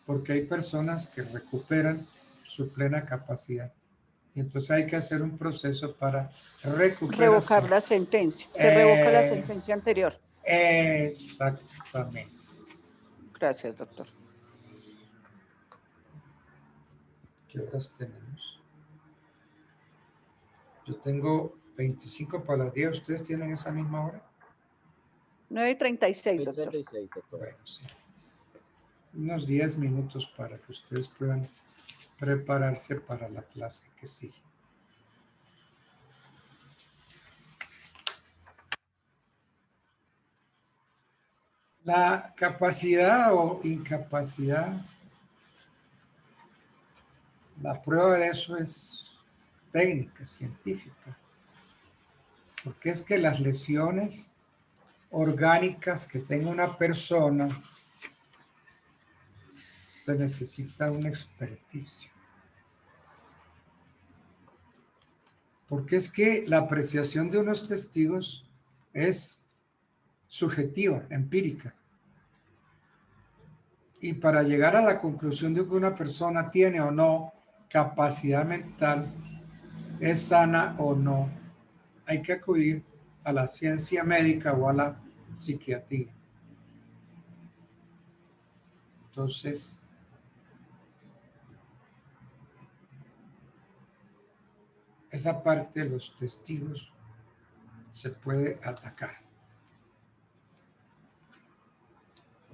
porque hay personas que recuperan su plena capacidad. Y entonces hay que hacer un proceso para recuperación. Revocar la sentencia. Se revoca la sentencia anterior. Exactamente. Gracias, doctor. ¿Qué horas tenemos? Yo tengo 25 para las 10. ¿Ustedes tienen esa misma hora? 9:36, doctor. 36, doctor. Bueno, sí. Unos 10 minutos para que ustedes puedan prepararse para la clase que sigue. La capacidad o incapacidad, la prueba de eso es técnica, científica. Porque es que las lesiones orgánicas que tenga una persona se necesita un experticio. Porque es que la apreciación de unos testigos es subjetiva, empírica. Y para llegar a la conclusión de que una persona tiene o no capacidad mental, es sana o no, hay que acudir a la ciencia médica o a la psiquiatría. Entonces, esa parte de los testigos se puede atacar.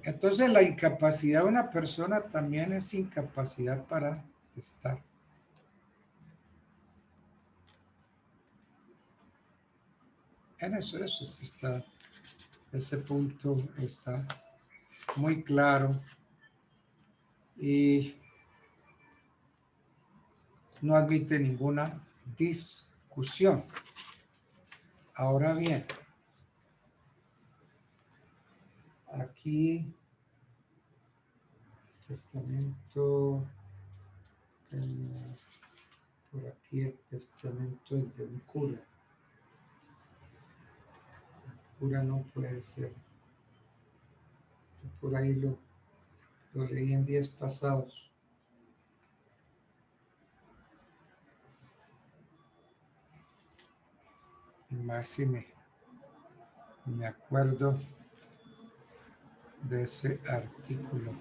Entonces, la incapacidad de una persona también es incapacidad para testar. En eso sí está, ese punto está muy claro y no admite ninguna discusión. Ahora bien, aquí testamento, por aquí el testamento es de un cura. El cura no puede ser. Yo por ahí lo leí en días pasados. Más si me acuerdo de ese artículo.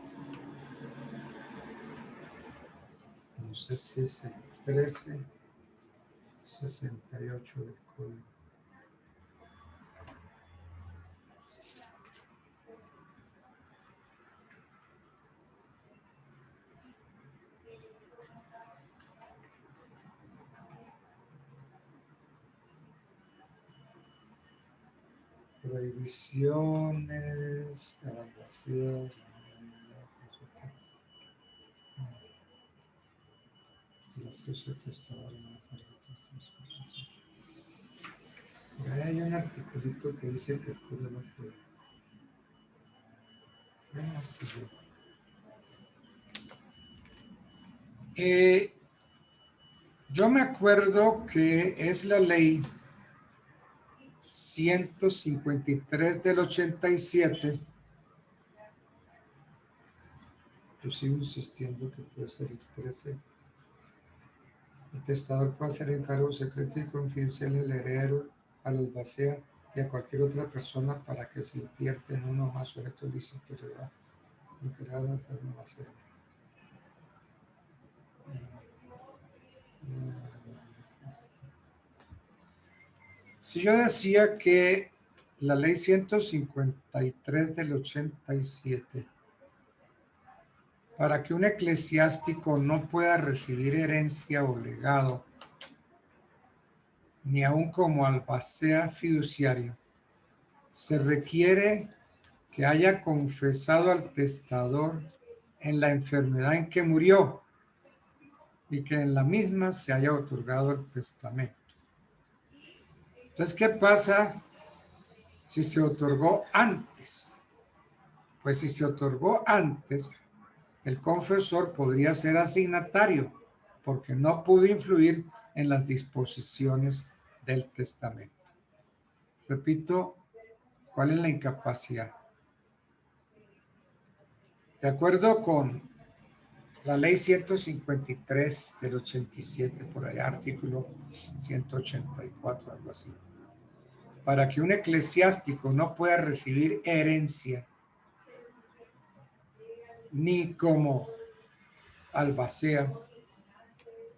No sé si es el 1368 del código. Prohibiciones, grabación. Hay un articulito que dice que el cura no puede. No sé yo. Yo me acuerdo que es la ley 153 del 87. Yo sigo insistiendo que puede ser el 13. El testador puede hacer encargo secreto y confidencial al heredero, al albacea y a cualquier otra persona para que se invierte en uno o más sujetos lícitos de crear otra albacea. Si yo decía que la ley 153 del 87 Para que un eclesiástico no pueda recibir herencia o legado, ni aun como albacea fiduciario, se requiere que haya confesado al testador en la enfermedad en que murió y que en la misma se haya otorgado el testamento. Entonces, ¿qué pasa si se otorgó antes? Pues si se otorgó antes, el confesor podría ser asignatario porque no pudo influir en las disposiciones del testamento. Repito, ¿cuál es la incapacidad? De acuerdo con la ley 153 del 87, por ahí, artículo 184, algo así. Para que un eclesiástico no pueda recibir herencia, ni como albacea,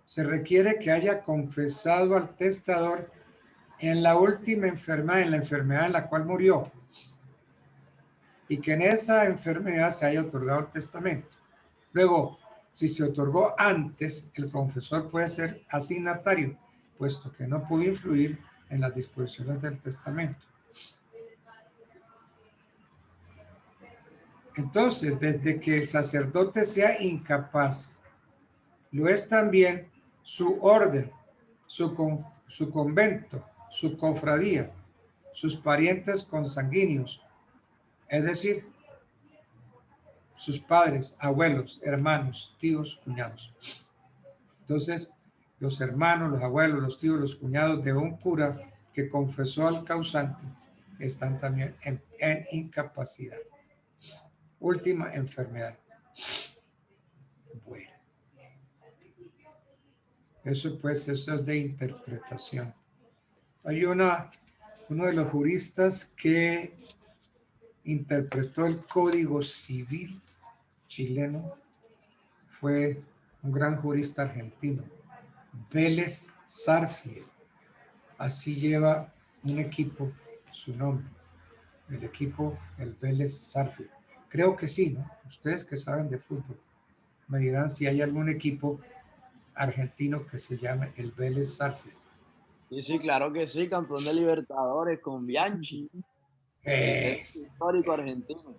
se requiere que haya confesado al testador en la última enfermedad, en la enfermedad en la cual murió, y que en esa enfermedad se haya otorgado el testamento. Luego, si se otorgó antes, el confesor puede ser asignatario, puesto que no pudo influir en las disposiciones del testamento. Entonces, desde que el sacerdote sea incapaz, lo es también su orden, su convento, su cofradía, sus parientes consanguíneos, es decir, sus padres, abuelos, hermanos, tíos, cuñados. Entonces, los hermanos, los abuelos, los tíos, los cuñados de un cura que confesó al causante están también en incapacidad. Última enfermedad. Bueno. Eso pues, eso es de interpretación. Hay uno de los juristas que interpretó el Código Civil chileno, fue un gran jurista argentino, Vélez Sarsfield. Así lleva un equipo su nombre, el equipo, el Vélez Sarsfield. Creo que sí, ¿no? Ustedes que saben de fútbol me dirán si hay algún equipo argentino que se llame el Vélez Sarsfield. Sí, sí, claro que sí, campeón de Libertadores con Bianchi. Es histórico argentino.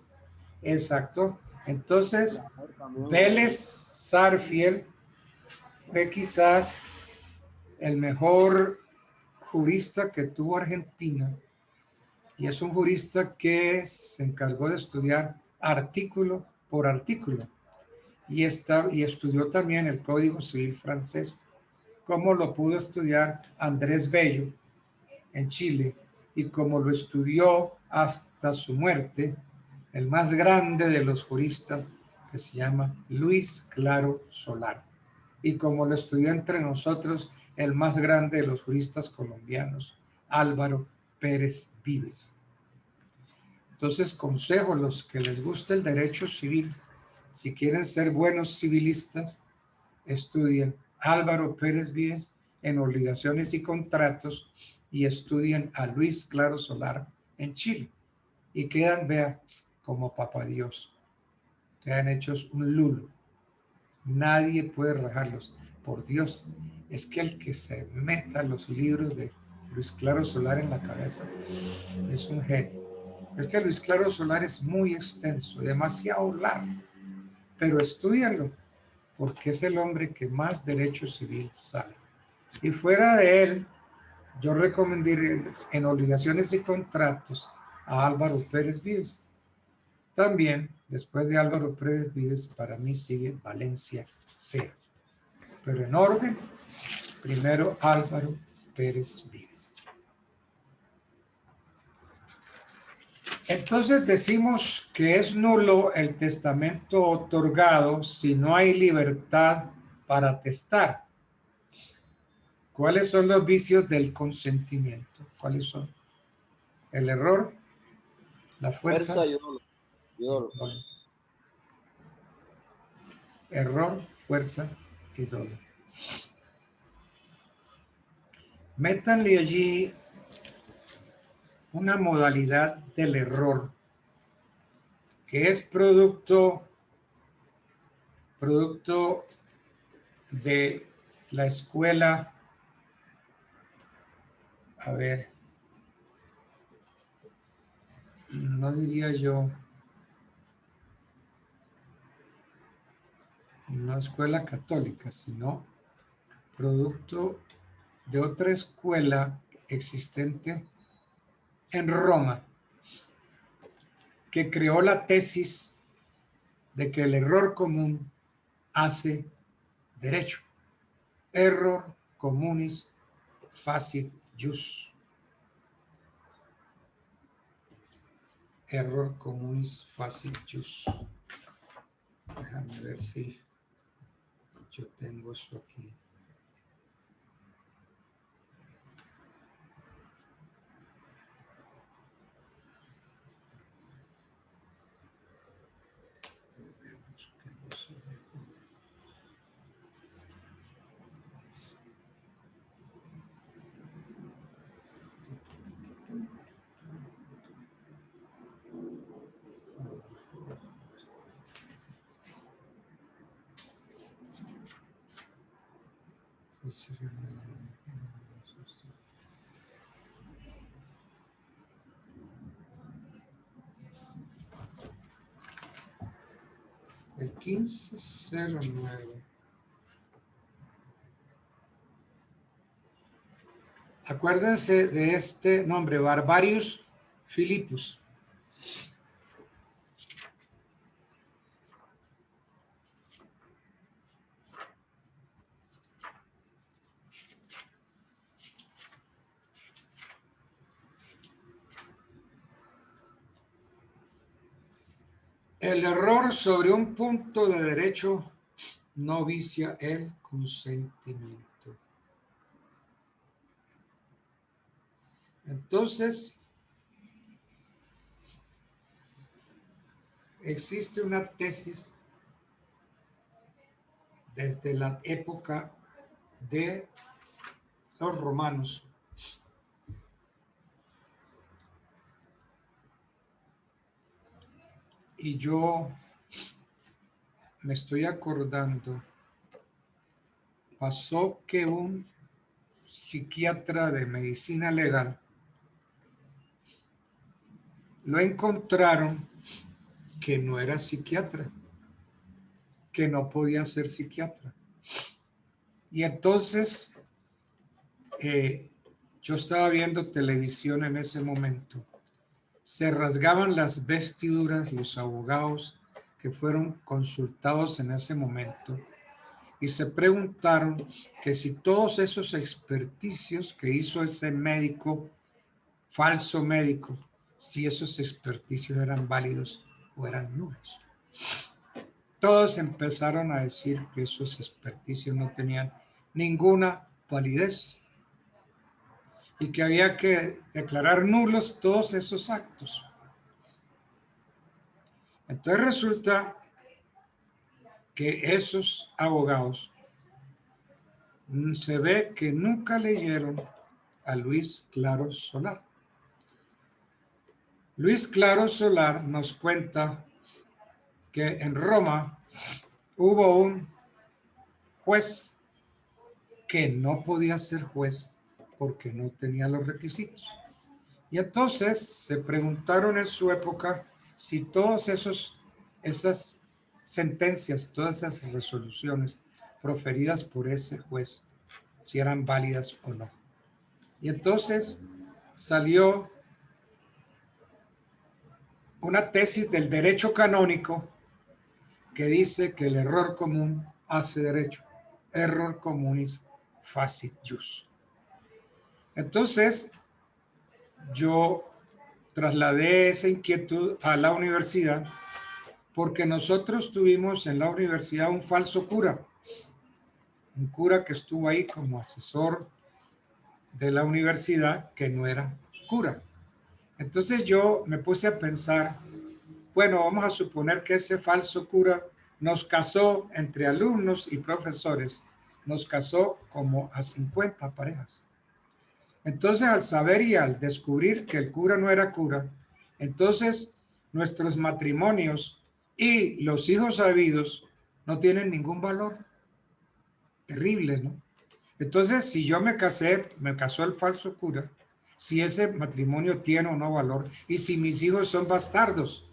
Exacto. Entonces, Vélez Sarsfield fue quizás el mejor jurista que tuvo Argentina, y es un jurista que se encargó de estudiar artículo por artículo y estudió también el Código Civil francés, como lo pudo estudiar Andrés Bello en Chile y como lo estudió hasta su muerte el más grande de los juristas, que se llama Luis Claro Solar, y como lo estudió entre nosotros el más grande de los juristas colombianos, Álvaro Pérez Vives. Entonces, consejo a los que les guste el derecho civil, si quieren ser buenos civilistas, estudien Álvaro Pérez Vives en obligaciones y contratos y estudien a Luis Claro Solar en Chile. Y quedan, vea, como papá Dios. Quedan hechos un lulo. Nadie puede rajarlos. Por Dios, es que el que se meta los libros de Luis Claro Solar en la cabeza es un genio. Es que Luis Claro Solar es muy extenso, demasiado largo, pero estúdianlo, porque es el hombre que más derecho civil sabe. Y fuera de él, yo recomendaría en obligaciones y contratos a Álvaro Pérez Vives. También, después de Álvaro Pérez Vives, para mí sigue Valencia C. Pero en orden, primero Álvaro Pérez Vives. Entonces decimos que es nulo el testamento otorgado si no hay libertad para testar. ¿Cuáles son los vicios del consentimiento? ¿Cuáles son? El error, la fuerza y dolo. Error, fuerza y dolo. Métanle allí una modalidad del error que es producto producto de la escuela, a ver, no diría yo, no escuela católica, sino producto de otra escuela existente en Roma, que creó la tesis de que el error común hace derecho. Error communis facit jus. Error communis facit jus. Déjame ver si yo tengo eso aquí. El 1509. Acuérdense de este nombre, Barbarius Philippus. El error sobre un punto de derecho no vicia el consentimiento. Entonces, existe una tesis desde la época de los romanos y yo me estoy acordando, pasó que un psiquiatra de medicina legal lo encontraron que no era psiquiatra, que no podía ser psiquiatra. Y entonces yo estaba viendo televisión en ese momento. Se rasgaban las vestiduras los abogados que fueron consultados en ese momento y se preguntaron que si todos esos experticios que hizo ese médico, falso médico, si esos experticios eran válidos o eran nulos. Todos empezaron a decir que esos experticios no tenían ninguna validez y que había que declarar nulos todos esos actos. Entonces resulta que esos abogados se ve que nunca leyeron a Luis Claro Solar. Luis Claro Solar nos cuenta que en Roma hubo un juez que no podía ser juez porque no tenía los requisitos. Y entonces se preguntaron en su época si todas esas sentencias, todas esas resoluciones proferidas por ese juez, si eran válidas o no. Y entonces salió una tesis del derecho canónico que dice que el error común hace derecho. Error communis facit jus. Entonces, yo trasladé esa inquietud a la universidad porque nosotros tuvimos en la universidad un falso cura, un cura que estuvo ahí como asesor de la universidad que no era cura. Entonces yo me puse a pensar, bueno, vamos a suponer que ese falso cura nos casó entre alumnos y profesores, nos casó como a 50 parejas. Entonces, al saber y al descubrir que el cura no era cura, entonces nuestros matrimonios y los hijos habidos no tienen ningún valor. Terrible, ¿no? Entonces, si yo me casé, me casó el falso cura, si ese matrimonio tiene o no valor, y si mis hijos son bastardos.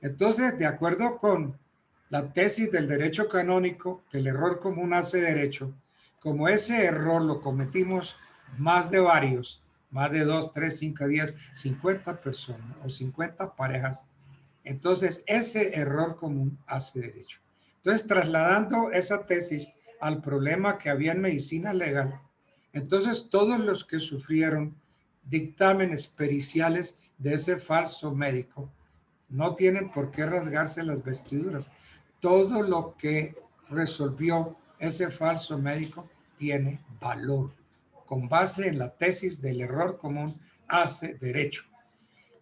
Entonces, de acuerdo con la tesis del derecho canónico, que el error común hace derecho, como ese error lo cometimos más de varios, más de 2, 3, 5, 10, 50 personas o 50 parejas, entonces ese error común hace derecho. Entonces, trasladando esa tesis al problema que había en medicina legal, entonces todos los que sufrieron dictámenes periciales de ese falso médico no tienen por qué rasgarse las vestiduras. Todo lo que resolvió ese falso médico tiene valor. Con base en la tesis del error común, hace derecho.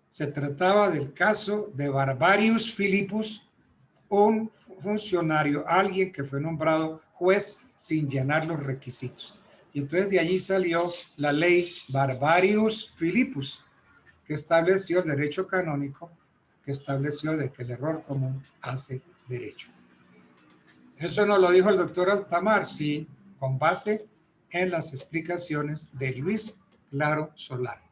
Se trataba del caso de Barbarius Philippus, un funcionario, alguien que fue nombrado juez sin llenar los requisitos. Y entonces de allí salió la ley Barbarius Philippus, que estableció el derecho canónico, que estableció de que el error común hace derecho. Eso nos lo dijo el doctor Altamar, sí, con base en las explicaciones de Luis Claro Solar.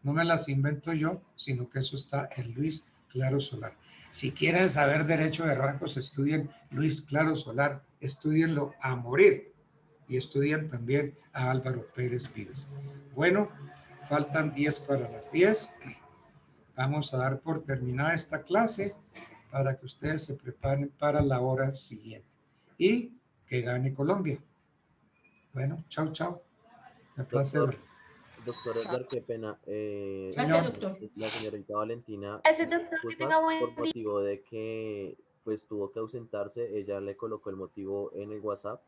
No me las invento yo, sino que eso está en Luis Claro Solar. Si quieren saber derecho de error, pues estudien Luis Claro Solar, estudienlo a morir y estudien también a Álvaro Pérez Vives. Bueno, faltan 10 para las 10. Vamos a dar por terminada esta clase para que ustedes se preparen para la hora siguiente y que gane Colombia. Bueno, chao, chao. Me place ver. Doctor Edgar, qué pena. Señor. La señorita Valentina, Gracias, doctor, que disculpas tenga buen por día. motivo de que pues tuvo que ausentarse. Ella le colocó el motivo en el WhatsApp,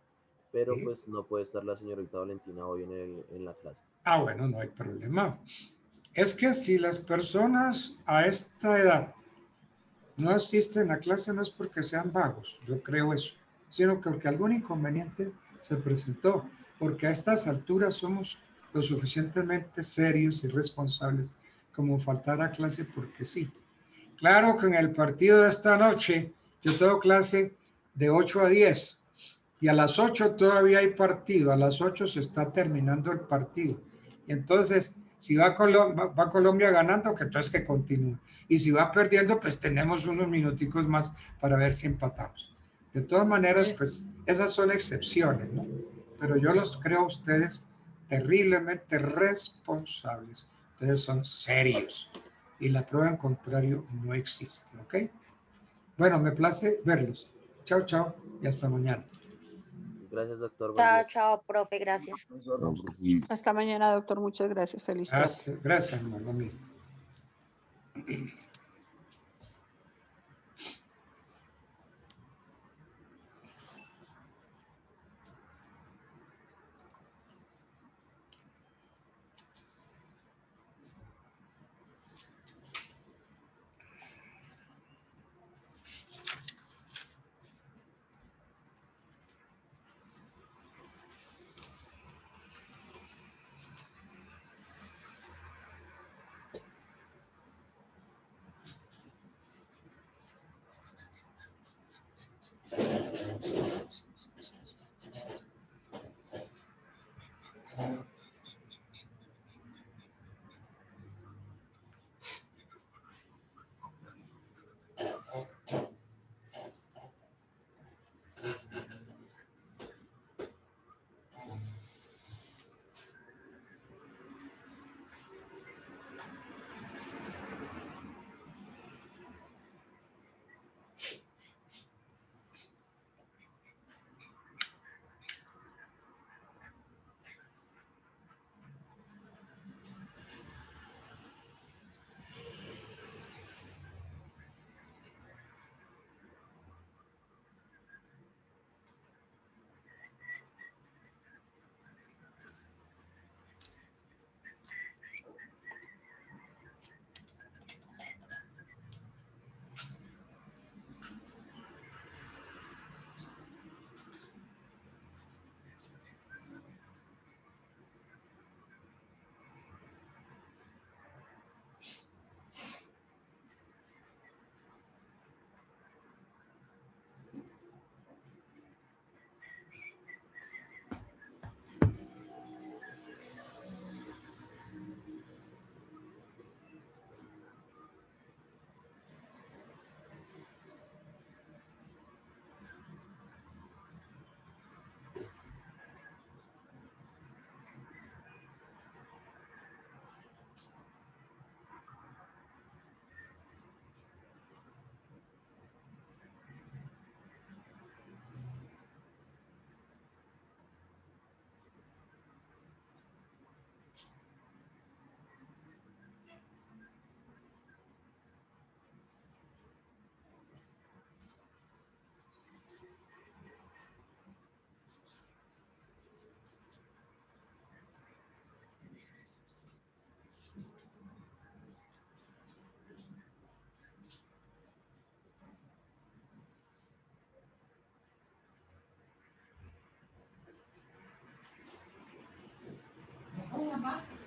pero Sí. pues no puede estar la señorita Valentina hoy en la clase. Ah, bueno, no hay problema. Es que si las personas a esta edad no asisten a clase, no es porque sean vagos, yo creo eso, sino que porque algún inconveniente se presentó, porque a estas alturas somos lo suficientemente serios y responsables como faltar a clase porque sí. Claro que en el partido de esta noche yo tengo clase de 8 a 10 y a las 8 todavía hay partido, a las 8 se está terminando el partido. Y entonces, si va Colombia ganando, que entonces que continúe. Y si va perdiendo, pues tenemos unos minuticos más para ver si empatamos. De todas maneras, pues esas son excepciones, ¿no? Pero yo los creo a ustedes terriblemente responsables. Ustedes son serios. Y la prueba en contrario no existe, ¿ok? Bueno, me place verlos. Chao, chao y hasta mañana. Gracias, doctor. Buen día. Chao, chao, profe, gracias. Hasta mañana, doctor. Muchas gracias. Feliz tarde. Gracias, hermano mío.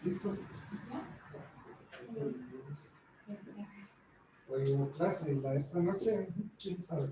¿Listo? Hoy hubo clase y la de esta noche, quién sabe.